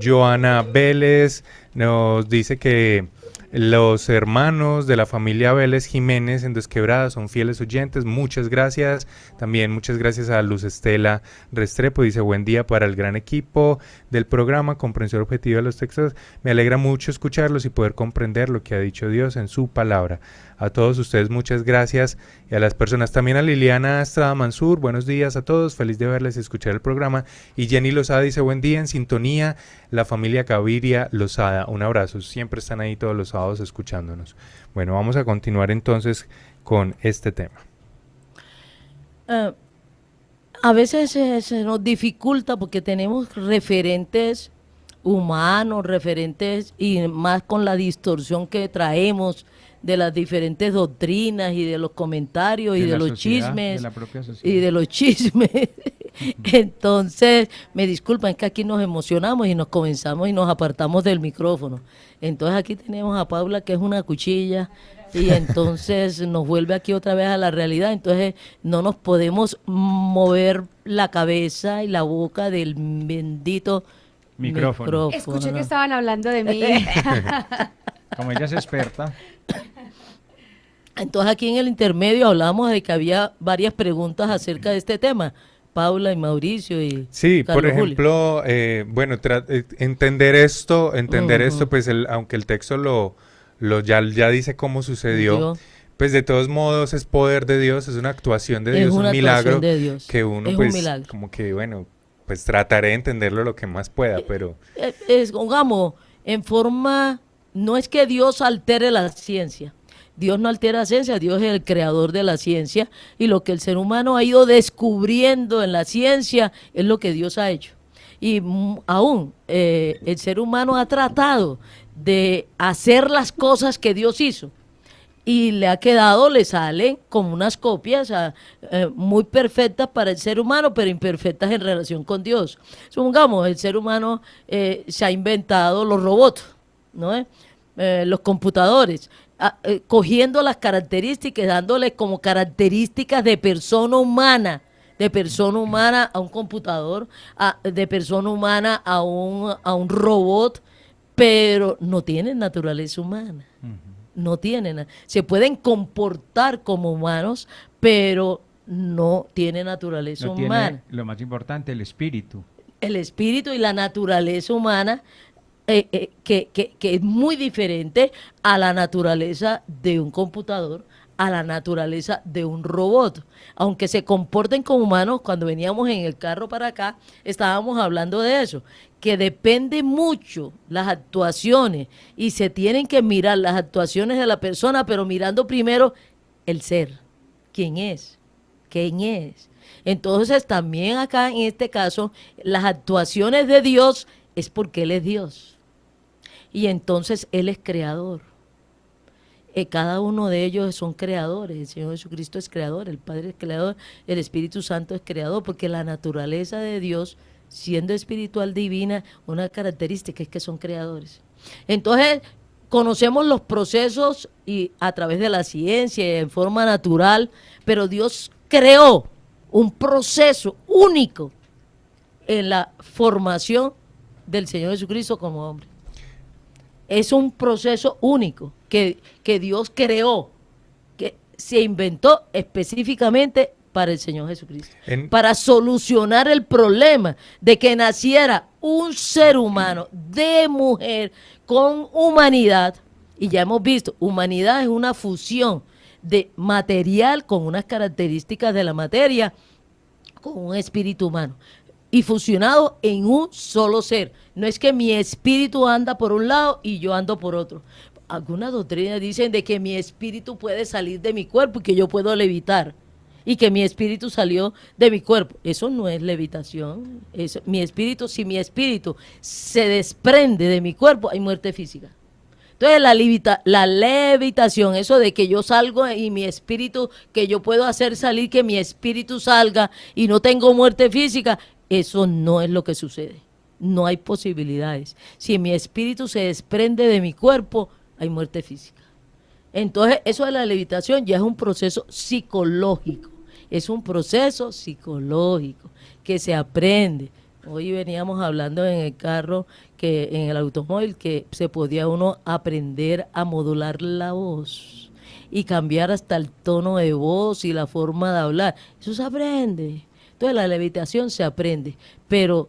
Joana Vélez nos dice que los hermanos de la familia Vélez Jiménez en Dos Quebradas son fieles oyentes, muchas gracias. También muchas gracias a Luz Estela Restrepo, dice buen día para el gran equipo del programa, comprensión objetiva de los textos. Me alegra mucho escucharlos y poder comprender lo que ha dicho Dios en su palabra. A todos ustedes muchas gracias y a las personas, también a Liliana Estrada Mansur, buenos días a todos, feliz de verles y escuchar el programa. Y Jenny Lozada dice buen día, en sintonía, la familia Gaviria Lozada, un abrazo, siempre están ahí todos los sábados escuchándonos. Bueno, vamos a continuar entonces con este tema. A veces se nos dificulta porque tenemos referentes humanos, referentes y más con la distorsión que traemos de las diferentes doctrinas y de los comentarios y de los chismes y de los chismes. Entonces, me disculpan, es que aquí nos emocionamos y nos comenzamos y nos apartamos del micrófono. Entonces aquí tenemos a Paula, que es una cuchilla, y entonces nos vuelve aquí otra vez a la realidad. Entonces no nos podemos mover la cabeza y la boca del bendito micrófono. Escuché que estaban hablando de mí. Como ella es experta. Entonces aquí en el intermedio hablamos de que había varias preguntas acerca de este tema. Paula y Mauricio y sí, Carlos por ejemplo, bueno, entender esto, pues aunque el texto ya dice cómo sucedió, pues de todos modos es poder de Dios, es una actuación de Dios, un milagro de Dios. Que uno es pues como que bueno, pues trataré de entenderlo lo que más pueda, pero digamos, en forma, no es que Dios altere la ciencia. Dios no altera la ciencia, Dios es el creador de la ciencia y lo que el ser humano ha ido descubriendo en la ciencia es lo que Dios ha hecho. Y aún el ser humano ha tratado de hacer las cosas que Dios hizo y le salen como unas copias muy perfectas para el ser humano, pero imperfectas en relación con Dios. Supongamos, el ser humano se ha inventado los robots, ¿no? Los computadores, cogiendo las características, dándole como características de persona humana a un computador, de persona humana a un robot, pero no tienen naturaleza humana. No tienen, se pueden comportar como humanos, pero no tienen naturaleza humana. Lo más importante, el espíritu. El espíritu y la naturaleza humana, que es muy diferente a la naturaleza de un computador, a la naturaleza de un robot. Aunque se comporten como humanos, cuando veníamos en el carro para acá, estábamos hablando de eso, que depende mucho las actuaciones y se tienen que mirar las actuaciones de la persona, pero mirando primero el ser, quién es. Entonces también acá en este caso, las actuaciones de Dios es porque Él es Dios. Y entonces Él es creador. Cada uno de ellos son creadores. El Señor Jesucristo es creador, el Padre es creador, el Espíritu Santo es creador, porque la naturaleza de Dios, siendo espiritual divina, una característica es que son creadores. Entonces, conocemos los procesos y a través de la ciencia y en forma natural, pero Dios creó un proceso único en la formación del Señor Jesucristo como hombre. Es un proceso único que Dios creó, que se inventó específicamente para el Señor Jesucristo, para solucionar el problema de que naciera un ser humano de mujer con humanidad. Y ya hemos visto, humanidad es una fusión de material con unas características de la materia, con un espíritu humano y fusionado en un solo ser. No es que mi espíritu anda por un lado y yo ando por otro. Algunas doctrinas dicen de que mi espíritu puede salir de mi cuerpo y que yo puedo levitar y que mi espíritu salió de mi cuerpo. Eso no es levitación. Eso, si mi espíritu se desprende de mi cuerpo, hay muerte física. Entonces la levitación, eso de que yo salgo y mi espíritu, que yo puedo hacer salir que mi espíritu salga y no tengo muerte física, eso no es lo que sucede. no hay posibilidades. Si mi espíritu se desprende de mi cuerpo, hay muerte física. Entonces, eso de la levitación ya es un proceso psicológico. Es un proceso psicológico que se aprende. Hoy veníamos hablando en el carro, que en el automóvil, que se podía uno aprender a modular la voz y cambiar hasta el tono de voz y la forma de hablar. Eso se aprende. Entonces la levitación se aprende, pero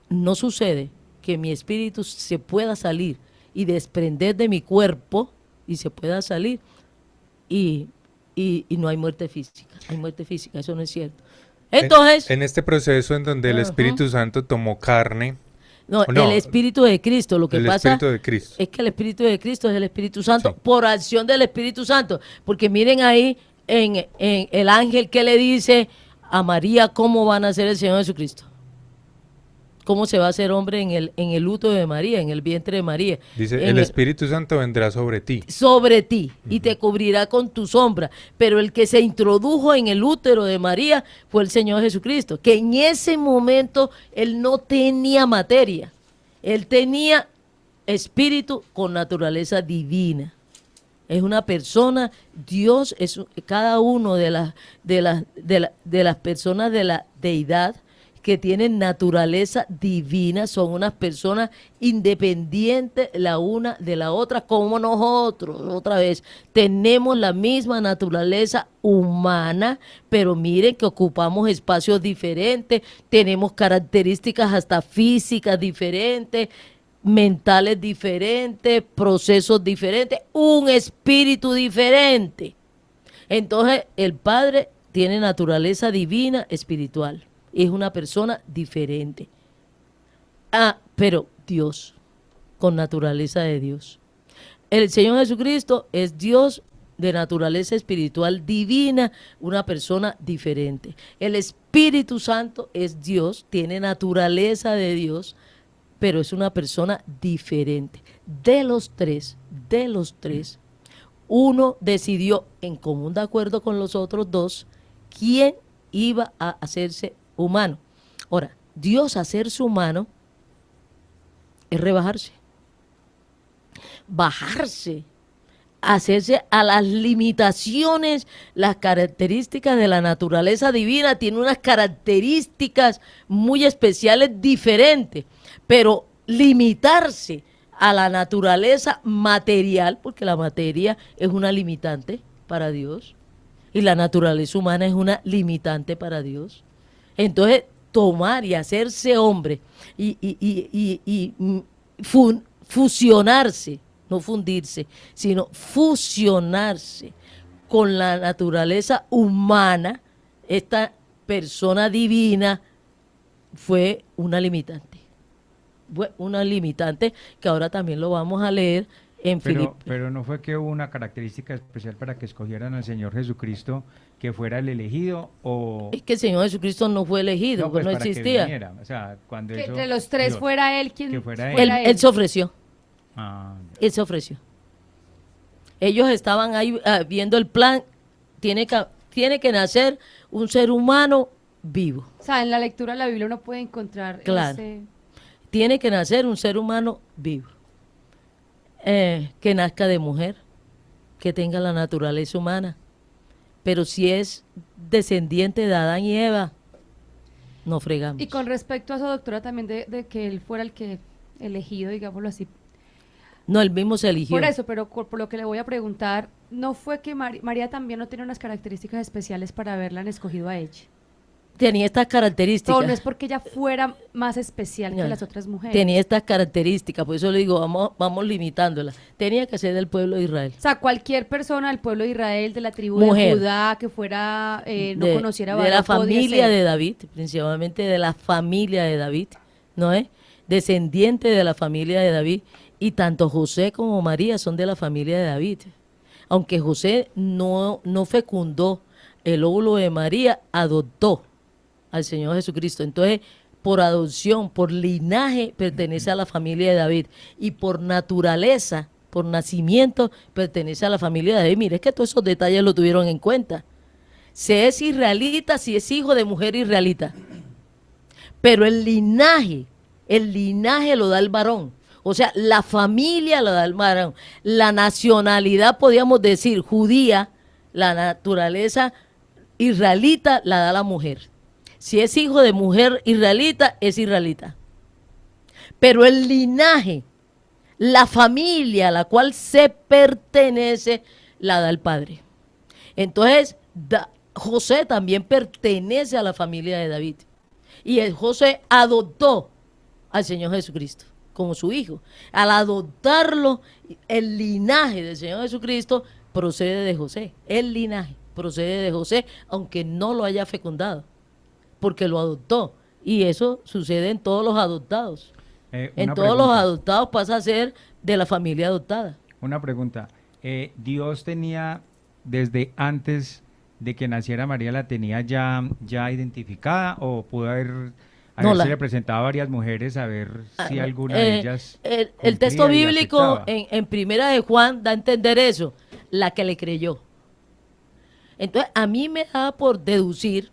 no sucede que mi espíritu se pueda salir y desprender de mi cuerpo y se pueda salir y no hay muerte física. Hay muerte física, eso no es cierto. Entonces, en este proceso en donde el Espíritu Santo tomó carne. No, el Espíritu de Cristo. Lo que pasa es que el Espíritu de Cristo es el Espíritu Santo por acción del Espíritu Santo. Porque miren ahí en el ángel que le dice a María cómo van a ser el Señor Jesucristo. Cómo se va a hacer hombre en el útero de María, en el vientre de María. Dice, el Espíritu Santo vendrá sobre ti. Sobre ti, y te cubrirá con tu sombra. Pero el que se introdujo en el útero de María fue el Señor Jesucristo, que en ese momento él no tenía materia. Él tenía espíritu con naturaleza divina. Es una persona, Dios es cada uno de las personas de la deidad que tienen naturaleza divina, son unas personas independientes la una de la otra, como nosotros. Otra vez, tenemos la misma naturaleza humana, pero miren que ocupamos espacios diferentes, tenemos características hasta físicas diferentes, mentales diferentes, procesos diferentes, un espíritu diferente. Entonces, el Padre tiene naturaleza divina espiritual. Es una persona diferente. Pero Dios, con naturaleza de Dios. El Señor Jesucristo es Dios de naturaleza espiritual divina, una persona diferente. El Espíritu Santo es Dios, tiene naturaleza de Dios, pero es una persona diferente. De los tres, uno decidió en común de acuerdo con los otros dos quién iba a hacerse humano. Ahora, Dios hacerse humano es rebajarse, bajarse, hacerse a las limitaciones, las características de la naturaleza divina. Tiene unas características muy especiales, diferentes, pero limitarse a la naturaleza material, porque la materia es una limitante para Dios y la naturaleza humana es una limitante para Dios. Entonces, tomar y hacerse hombre y fusionarse, no fundirse, sino fusionarse con la naturaleza humana, esta persona divina fue una limitante. Fue una limitante que ahora también lo vamos a leer en Filipenses. Pero no fue que hubo una característica especial para que escogieran al Señor Jesucristo, que fuera el elegido, o... Es que el Señor Jesucristo no fue elegido, pues no existía. Que o sea, cuando que entre los tres Dios, fuera él quien fuera él se ofreció. Él se ofreció. Ellos estaban ahí viendo el plan. Tiene que nacer un ser humano vivo. O sea, en la lectura de la Biblia uno puede encontrar Tiene que nacer un ser humano vivo. Que nazca de mujer, que tenga la naturaleza humana. Pero si es descendiente de Adán y Eva, no fregamos. Y con respecto a eso, doctora, también de que él fuera el que elegido, digámoslo así. No, él mismo se eligió. Por eso, pero por lo que le voy a preguntar, ¿no fue que María también no tiene unas características especiales para haberla escogido a ella? Tenía estas características. No es porque ella fuera más especial que las otras mujeres. Tenía estas características, por eso le digo, vamos limitándola. Tenía que ser del pueblo de Israel. O sea, cualquier persona del pueblo de Israel, de la tribu de Judá, que fuera, no conociera de la familia de David, principalmente de la familia de David, ¿no es? Descendiente de la familia de David. Y tanto José como María son de la familia de David. Aunque José no fecundó el óvulo de María, adoptó al Señor Jesucristo. Entonces, por adopción, por linaje, pertenece a la familia de David. Y por naturaleza, por nacimiento, pertenece a la familia de David. Mire, es que todos esos detalles lo tuvieron en cuenta. Si es israelita, si es hijo de mujer israelita. Pero el linaje El linaje lo da el varón. O sea, la familia lo da el varón. La nacionalidad, podríamos decir, judía, la naturaleza israelita la da la mujer. Si es hijo de mujer israelita, es israelita. Pero el linaje, la familia a la cual se pertenece, la da el padre. Entonces, José también pertenece a la familia de David. Y José adoptó al Señor Jesucristo como su hijo. Al adoptarlo, el linaje del Señor Jesucristo procede de José. El linaje procede de José, aunque no lo haya fecundado, porque lo adoptó. Y eso sucede en todos los adoptados. En todos los adoptados pasa a ser de la familia adoptada. Una pregunta. ¿Dios tenía, desde antes de que naciera María, la tenía ya identificada o pudo haberse le presentado a varias mujeres a ver si alguna de ellas el texto bíblico en Primera de Juan da a entender eso, la que le creyó. Entonces a mí me da por deducir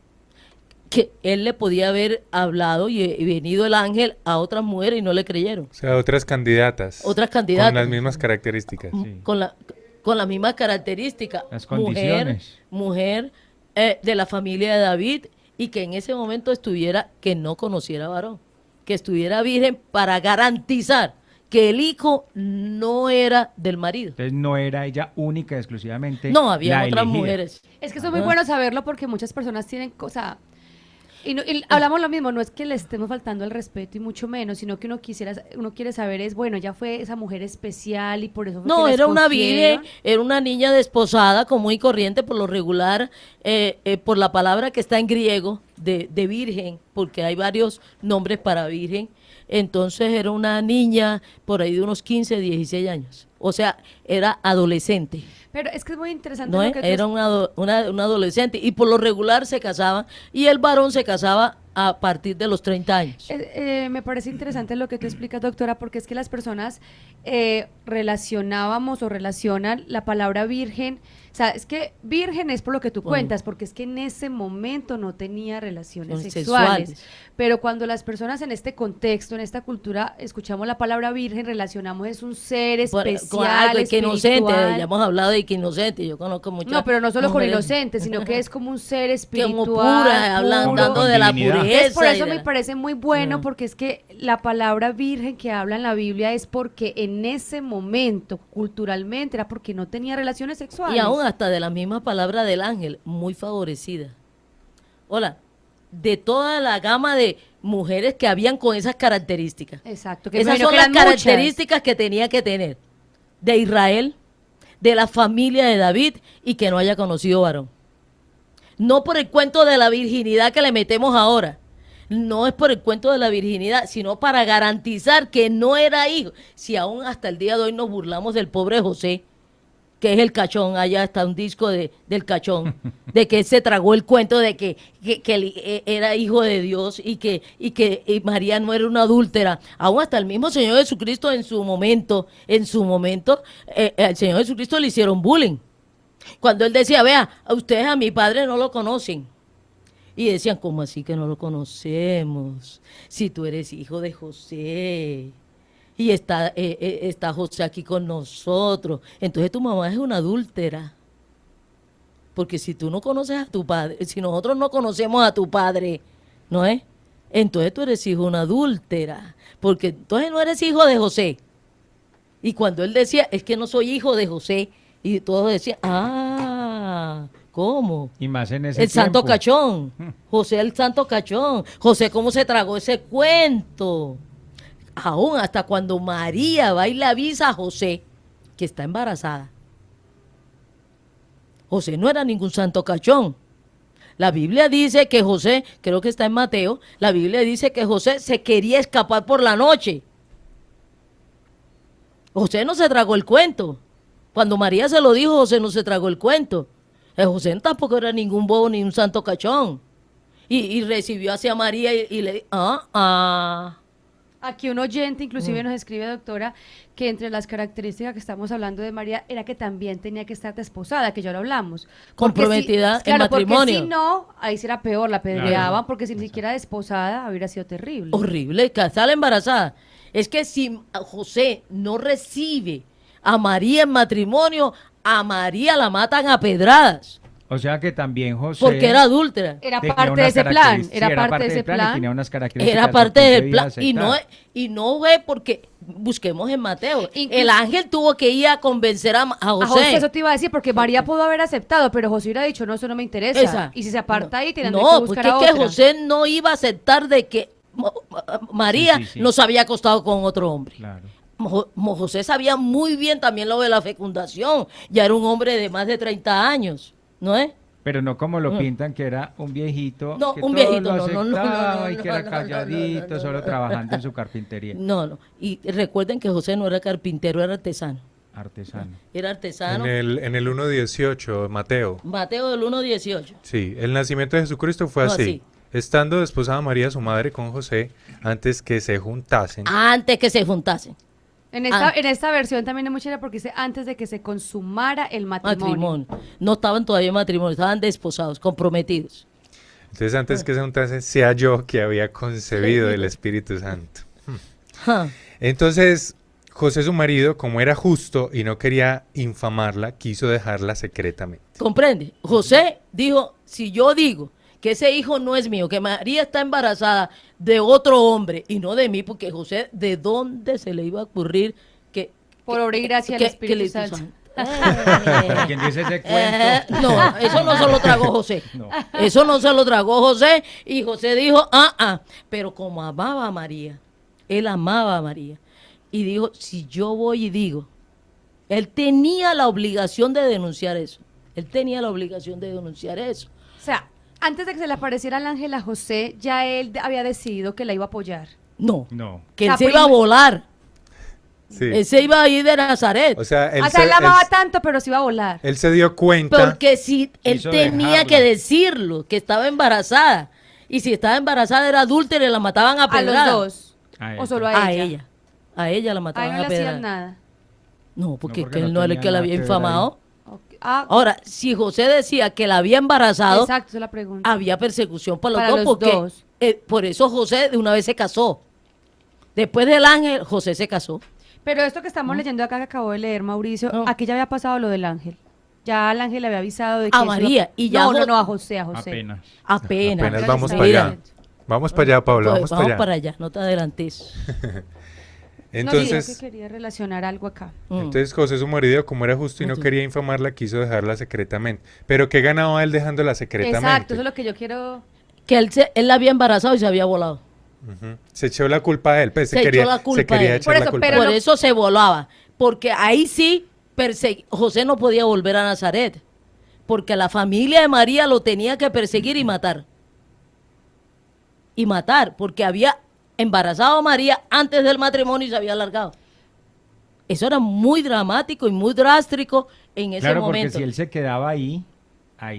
que él le podía haber hablado y venido el ángel a otras mujeres y no le creyeron. O sea, otras candidatas. Otras candidatas. Con las mismas características. Sí. Con las mismas características. Las condiciones. Mujer de la familia de David, y que en ese momento que no conociera varón, que estuviera virgen para garantizar que el hijo no era del marido. Entonces no era ella única, exclusivamente. No, había otras mujeres. Es que eso es muy bueno saberlo porque muchas personas tienen cosas. Y hablamos lo mismo, no es que le estemos faltando el respeto y mucho menos, sino que uno quiere saber bueno, ya fue esa mujer especial y por eso fue no, que era una virgen, era una niña desposada, común y corriente por lo regular, por la palabra que está en griego de virgen, porque hay varios nombres para virgen. Entonces era una niña por ahí de unos 15, 16 años. O sea, era adolescente. Pero es que es muy interesante ¿No lo que era una adolescente, y por lo regular se casaban, y el varón se casaba a partir de los 30 años. Me parece interesante lo que tú explicas, doctora, porque es que las personas relacionábamos o relacionan la palabra virgen. O sea, es que virgen es por lo que tú cuentas, porque es que en ese momento no tenía relaciones sexuales. Pero cuando las personas en este contexto, en esta cultura, escuchamos la palabra virgen, relacionamos es un ser especial, que inocente, ya hemos hablado de que inocente, yo conozco muchas. No, pero no solo con inocente, sino que es como un ser espiritual. Como pura, hablando de la pureza. Por eso me parece muy bueno, porque es que la palabra virgen que habla en la Biblia es porque en ese momento, culturalmente, era porque no tenía relaciones sexuales. Y aún hasta de la misma palabra del ángel, muy favorecida. Hola, de toda la gama de mujeres que habían con esas características. Exacto. Esas son las características que tenía que tener de Israel, de la familia de David, y que no haya conocido varón. No por el cuento de la virginidad que le metemos ahora. No es por el cuento de la virginidad, sino para garantizar que no era hijo. Si aún hasta el día de hoy nos burlamos del pobre José, que es el cachón, allá está un disco del cachón, de que se tragó el cuento de que era hijo de Dios y que María no era una adúltera. Aún hasta el mismo Señor Jesucristo en su momento, al Señor Jesucristo le hicieron bullying. Cuando él decía, vea, a ustedes a mi padre no lo conocen. Y decían, ¿cómo así que no lo conocemos? Si tú eres hijo de José. Y está José aquí con nosotros. Entonces tu mamá es una adúltera. Porque si tú no conoces a tu padre, si nosotros no conocemos a tu padre, ¿no es? Entonces tú eres hijo de una adúltera. Porque entonces no eres hijo de José. Y cuando él decía, es que no soy hijo de José, y todos decían, ¿cómo? Y más en ese el tiempo. Santo Cachón. José el Santo Cachón. José, ¿cómo se tragó ese cuento? Aún hasta cuando María va y le avisa a José que está embarazada. José no era ningún santo cachón. La Biblia dice que José, creo que está en Mateo, la Biblia dice que José se quería escapar por la noche. José no se tragó el cuento. Cuando María se lo dijo, José no se tragó el cuento. José tampoco era ningún bobo ni un santo cachón. Y recibió hacia María y le dijo, Aquí un oyente inclusive nos escribe, doctora, que entre las características que estamos hablando de María era que también tenía que estar desposada, que ya lo hablamos. Comprometida en matrimonio. Porque si no, ahí será peor, la apedreaban, porque si ni siquiera desposada hubiera sido terrible. Horrible, casarla embarazada. Es que si José no recibe a María en matrimonio, a María la matan a pedradas. O sea que también José... Porque era adúltera. Era parte de ese plan. Era parte de ese plan. Tenía unas características. Era parte del plan. Aceptar. Y no fue porque... Busquemos en Mateo. El ángel tuvo que ir a convencer a José. A José, eso te iba a decir, porque María pudo haber aceptado, pero José hubiera dicho, no, eso no me interesa. Esa. Y si se aparta ahí, tienen que No, buscar porque a es que otra. José no iba a aceptar de que María no se había acostado con otro hombre. Claro. José sabía muy bien también lo de la fecundación. Ya era un hombre de más de 30 años, ¿no es? Pero no como lo pintan, que era un viejito. No, que un todo viejito, lo aceptaba y que era no, calladito, solo trabajando en su carpintería. No. Y recuerden que José no era carpintero, era artesano. Artesano. Era artesano. En el 1.18, Mateo. Mateo del 1.18. Sí, el nacimiento de Jesucristo fue así. Así. Estando desposada María, su madre, con José, antes que se juntasen. Antes que se juntasen. En esta versión también es muy chévere porque dice antes de que se consumara el matrimonio. No estaban todavía en matrimonio, estaban desposados, comprometidos. Entonces, antes que se juntasen, se halló que había concebido el Espíritu Santo. Entonces, José, su marido, como era justo y no quería infamarla, quiso dejarla secretamente. ¿Comprende? José dijo, si yo digo que ese hijo no es mío, que María está embarazada de otro hombre y no de mí, porque José, ¿de dónde se le iba a ocurrir que... Por obra y gracia del Espíritu Santo. ¿Quién dice ese cuento? No, eso no se lo tragó José. No. Eso no se lo tragó José. Y José dijo, pero como amaba a María, él amaba a María. Y dijo, si yo voy y digo, él tenía la obligación de denunciar eso. Él tenía la obligación de denunciar eso. O sea, antes de que se le apareciera el ángel a José, ya él había decidido que la iba a apoyar. No. Que él O sea, se iba a volar. Sí. Él se iba a ir de Nazaret. O sea, él la amaba tanto, pero se iba a volar. Él se dio cuenta. Porque si él tenía que decirlo, que estaba embarazada. Y si estaba embarazada era adúltera y la mataban a pedradas. A los dos. O solo a ella. A ella la mataban a ella no a le pedradas. hacían nada. No, porque porque él no no era el tenía que la nada había que ver infamado. Ah, Ahora, si José decía que la había embarazado, exacto, esa es la pregunta. había persecución para Para los los dos, porque dos. Por eso José de una vez se casó. Después del ángel, José se casó. Pero esto que estamos leyendo acá que acabo de leer, Mauricio, aquí ya había pasado lo del ángel. Ya al ángel le había avisado de que... A María, y ya No, a José. Apenas. Apenas Vamos para Mira. allá. Vamos para allá, Pablo, vamos para allá. para allá, no te adelantes. Entonces, no, sí, que quería relacionar algo acá. Entonces José, su marido, como era justo y no quería infamarla, quiso dejarla secretamente. Pero ¿qué ganaba él dejándola secretamente? Exacto, eso es lo que yo quiero... Que él la había embarazado y se había volado. Se echó la culpa a él, pues Se echó la culpa a él. echar la culpa. Por eso se volaba. Porque ahí sí, José no podía volver a Nazaret. Porque la familia de María lo tenía que perseguir y matar. Y matar, porque había embarazado a María antes del matrimonio y se había alargado. Eso era muy dramático y muy drástico en ese momento. Claro, porque si él se quedaba ahí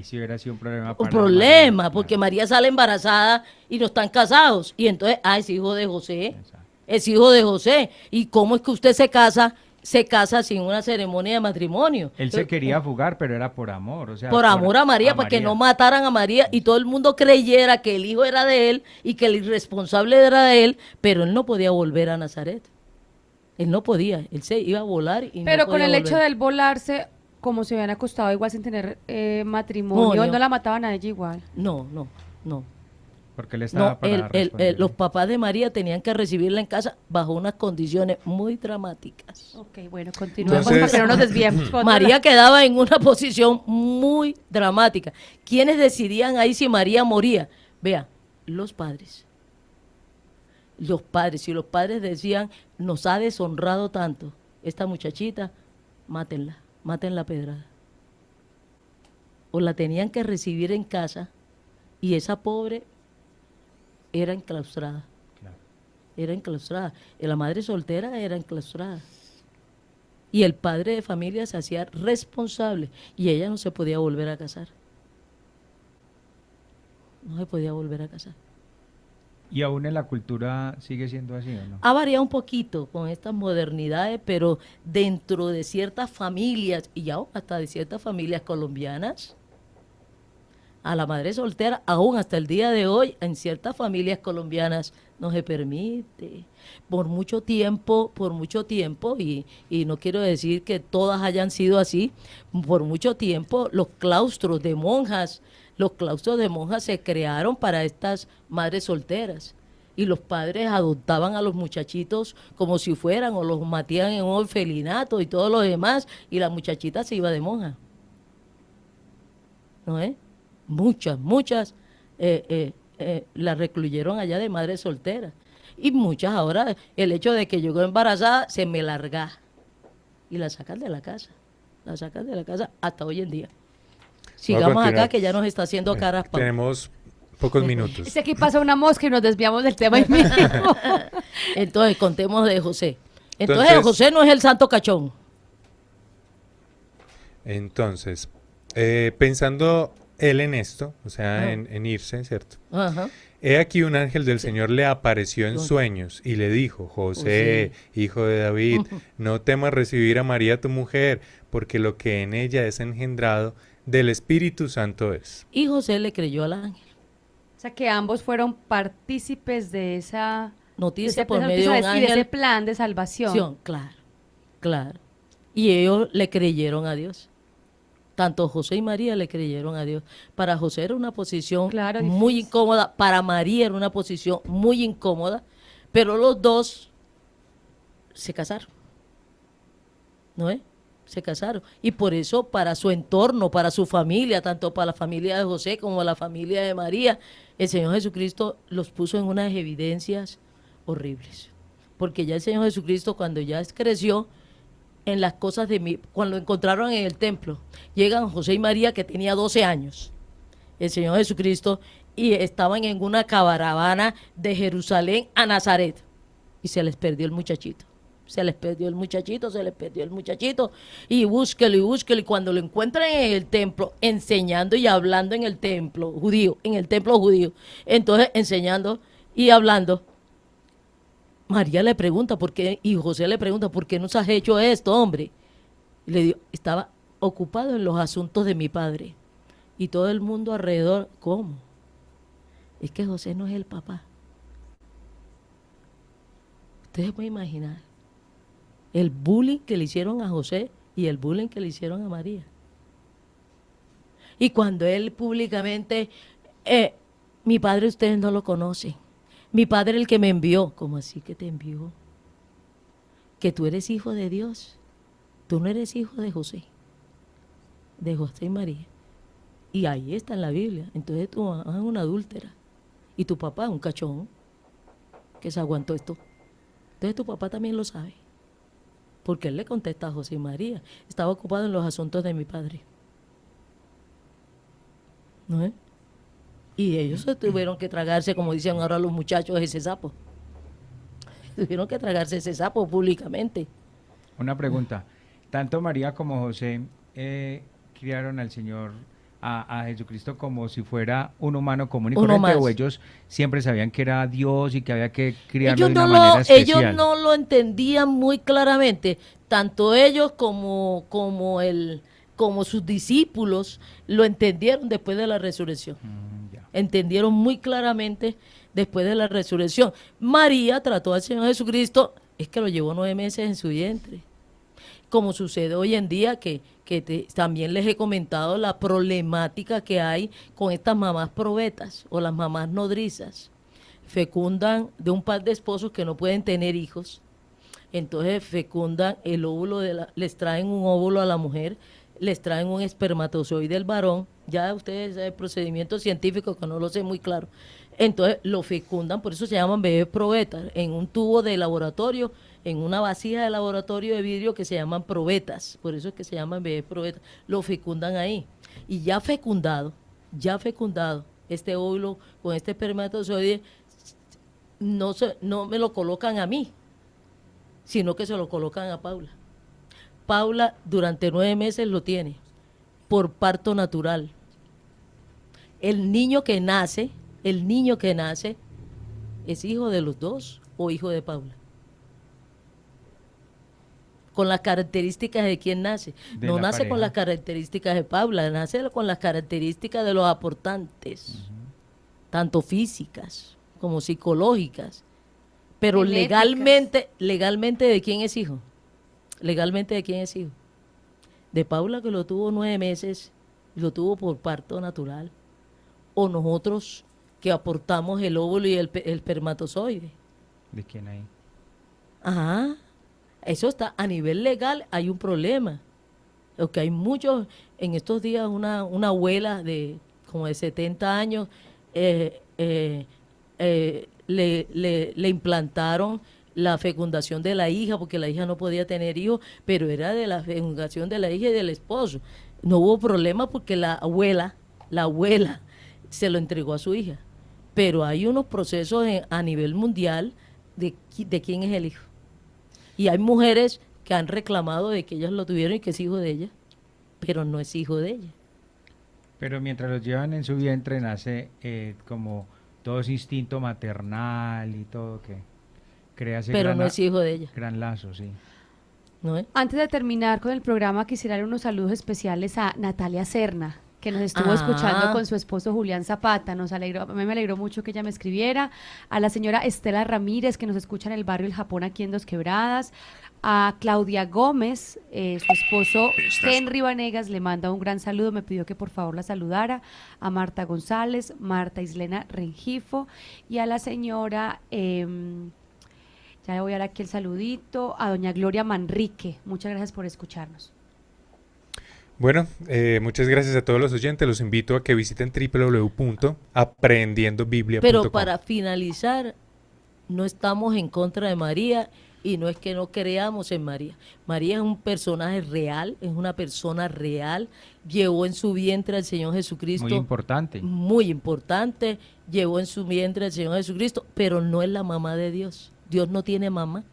sí hubiera sido un problema para problema, porque María sale embarazada y no están casados. Y entonces, es hijo de José. Es hijo de José. ¿Y cómo es que usted se casa sin una ceremonia de matrimonio? Él se quería fugar, pero era por amor. O sea, por amor a María, para que no mataran a María y todo el mundo creyera que el hijo era de él y que el irresponsable era de él, pero él no podía volver a Nazaret. Él no podía, él se iba a volar y pero no con podía el hecho volver. de él volarse, como se habían acostado igual sin tener matrimonio, no la mataban a ella igual. No. Porque él estaba para los papás de María tenían que recibirla en casa bajo unas condiciones muy dramáticas. Ok, bueno, continuemos para que no nos desviemos. María quedaba en una posición muy dramática. ¿Quiénes decidían ahí si María moría? Vea, los padres. Los padres, si los padres decían, nos ha deshonrado tanto esta muchachita, mátenla a pedrada. O la tenían que recibir en casa y esa pobre era enclaustrada. Claro. Era enclaustrada. Y la madre soltera era enclaustrada. Y el padre de familia se hacía responsable y ella no se podía volver a casar. No se podía volver a casar. ¿Y aún en la cultura sigue siendo así o no? Ha variado un poquito con estas modernidades, pero dentro de ciertas familias, y aún hasta de ciertas familias colombianas, a la madre soltera, aún hasta el día de hoy, en ciertas familias colombianas no se permite. Por mucho tiempo, y no quiero decir que todas hayan sido así, por mucho tiempo los claustros de monjas se crearon para estas madres solteras. Y los padres adoptaban a los muchachitos como si fueran, o los matían en un orfelinato y todo lo demás, y la muchachita se iba de monja. ¿No es? Muchas las recluyeron allá de madres solteras. Y muchas ahora, el hecho de que llegó embarazada, se me larga. Y la sacan de la casa. Hasta hoy en día. Sigamos acá, que ya nos está haciendo caras. Tenemos pocos minutos. Es que aquí pasa una mosca y nos desviamos del tema. Entonces, contemos de José. Entonces, José no es el santo cachón. Entonces, pensando él en esto, o sea, en irse, ¿cierto? Ajá. He aquí un ángel del Señor le apareció en sueños y le dijo: José, hijo de David, no temas recibir a María tu mujer, porque lo que en ella es engendrado del Espíritu Santo es. Y José le creyó al ángel. O sea, que ambos fueron partícipes de esa noticia por medio de un ángel. Y de ese plan de salvación. Claro. Y ellos le creyeron a Dios. Tanto José y María le creyeron a Dios. Para José era una posición muy incómoda, para María era una posición muy incómoda, pero los dos se casaron. ¿No es? Se casaron. Y por eso, para su entorno, para su familia, tanto para la familia de José como la familia de María, el Señor Jesucristo los puso en unas evidencias horribles. Porque ya el Señor Jesucristo, cuando ya creció, en las cosas cuando lo encontraron en el templo, llegan José y María, que tenía 12 años, el Señor Jesucristo, y estaban en una caravana de Jerusalén a Nazaret, y se les perdió el muchachito, y búsquelo, y cuando lo encuentran en el templo, enseñando y hablando en el templo judío, entonces enseñando y hablando, María le pregunta por qué, y José le pregunta: ¿por qué nos has hecho esto, hombre? Y le dijo: estaba ocupado en los asuntos de mi padre. Y todo el mundo alrededor: ¿cómo? Es que José no es el papá. Ustedes pueden imaginar el bullying que le hicieron a José y el bullying que le hicieron a María. Y cuando él públicamente: mi padre ustedes no lo conocen. Mi padre el que me envió. ¿Cómo así que te envió? Que tú eres hijo de Dios. Tú no eres hijo de José y María. Y ahí está en la Biblia. Entonces tu mamá es una adúltera. Y tu papá es un cachón que se aguantó esto. Entonces tu papá también lo sabe. Porque él le contesta a José y María: estaba ocupado en los asuntos de mi padre. ¿No es? Y ellos se tuvieron que tragarse, como dicen ahora los muchachos, ese sapo. Tuvieron que tragarse ese sapo públicamente. Una pregunta. Tanto María como José criaron al Señor, a Jesucristo, como si fuera un humano común y corriente, o ellos siempre sabían que era Dios y que había que criarlo de una manera especial. Ellos no lo entendían muy claramente, tanto ellos como sus discípulos lo entendieron después de la resurrección. Entendieron muy claramente después de la resurrección. María trató al Señor Jesucristo, es que lo llevó 9 meses en su vientre. Como sucede hoy en día, que también les he comentado la problemática que hay con estas mamás probetas o las mamás nodrizas. Fecundan de un par de esposos que no pueden tener hijos. Entonces fecundan el óvulo, les traen un óvulo a la mujer, les traen un espermatozoide del varón. Ya ustedes saben el procedimiento científico, que no lo sé muy claro. Entonces lo fecundan, por eso se llaman bebés probetas, en un tubo de laboratorio, en una vasija de laboratorio de vidrio que se llaman probetas, por eso es que se llaman bebés probetas. Lo fecundan ahí. Y ya fecundado, este óvulo con este espermatozoide, no me lo colocan a mí, sino que se lo colocan a Paula. Paula durante 9 meses lo tiene por parto natural. El niño que nace ¿Es hijo de los dos o hijo de Paula? Con las características de quién nace. No nace pareja. con las características de Paula, nace con las características de los aportantes, tanto físicas como psicológicas. Pero Genéticas. legalmente, ¿de quién es hijo? Legalmente, ¿de quién es hijo? De Paula, que lo tuvo 9 meses, y lo tuvo por parto natural. O nosotros, que aportamos el óvulo y el espermatozoide. ¿De quién ahí? Ajá. Eso está, a nivel legal hay un problema. Porque hay muchos, en estos días una abuela de como de 70 años le implantaron la fecundación de la hija, porque la hija no podía tener hijos, pero era de la fecundación de la hija y del esposo. No hubo problema porque la abuela se lo entregó a su hija. Pero hay unos procesos a nivel mundial de quién es el hijo. Y hay mujeres que han reclamado de que ellas lo tuvieron y que es hijo de ella, pero no es hijo de ella. Pero mientras los llevan en su vientre nace como todo ese instinto maternal y todo que crea ese Pero gran no es hijo de ella. gran lazo, sí. ¿No es? Antes de terminar con el programa, quisiera dar unos saludos especiales a Natalia Serna, que nos estuvo escuchando con su esposo Julián Zapata. A mí me alegró mucho que ella me escribiera. A la señora Estela Ramírez, que nos escucha en el barrio El Japón, aquí en Dos Quebradas. A Claudia Gómez, su esposo Henry Vanegas, le manda un gran saludo, me pidió que por favor la saludara. A Marta González, Marta Islena Rengifo, y a la señora... ya le voy a dar aquí el saludito, a doña Gloria Manrique. Muchas gracias por escucharnos. Bueno, muchas gracias a todos los oyentes. Los invito a que visiten www.aprendiendobiblia.com. Pero para finalizar, no estamos en contra de María y no es que no creamos en María. María es un personaje real, es una persona real. Llevó en su vientre al Señor Jesucristo. Muy importante. Muy importante. Llevó en su vientre al Señor Jesucristo, pero no es la mamá de Dios. Dios no tiene mamá.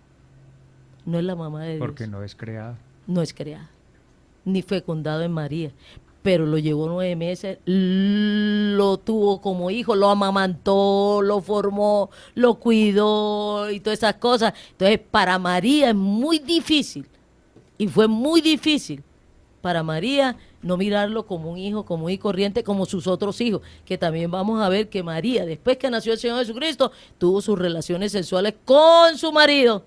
No es la mamá de Dios. Porque no es creada. No es creada. Ni fecundado en María, pero lo llevó 9 meses, lo tuvo como hijo, lo amamantó, lo formó, lo cuidó y todas esas cosas. Entonces, para María es muy difícil, y fue muy difícil para María no mirarlo como un hijo común y corriente como sus otros hijos, que también vamos a ver que María, después que nació el Señor Jesucristo, tuvo sus relaciones sexuales con su marido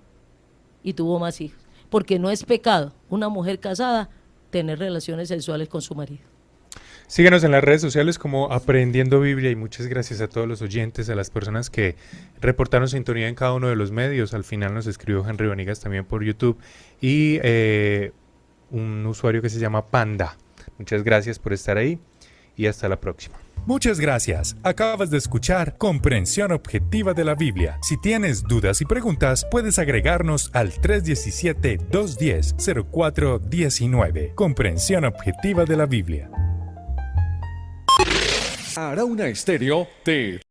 y tuvo más hijos, porque no es pecado una mujer casada tener relaciones sexuales con su marido. Síguenos en las redes sociales como Aprendiendo Biblia, y muchas gracias a todos los oyentes, a las personas que reportaron sintonía en cada uno de los medios. Al final nos escribió Henry Vanegas también por YouTube y un usuario que se llama Panda. Muchas gracias por estar ahí y hasta la próxima. Muchas gracias. Acabas de escuchar Comprensión Objetiva de la Biblia. Si tienes dudas y preguntas, puedes agregarnos al 317-210-0419. Comprensión Objetiva de la Biblia. Arauna Estéreo te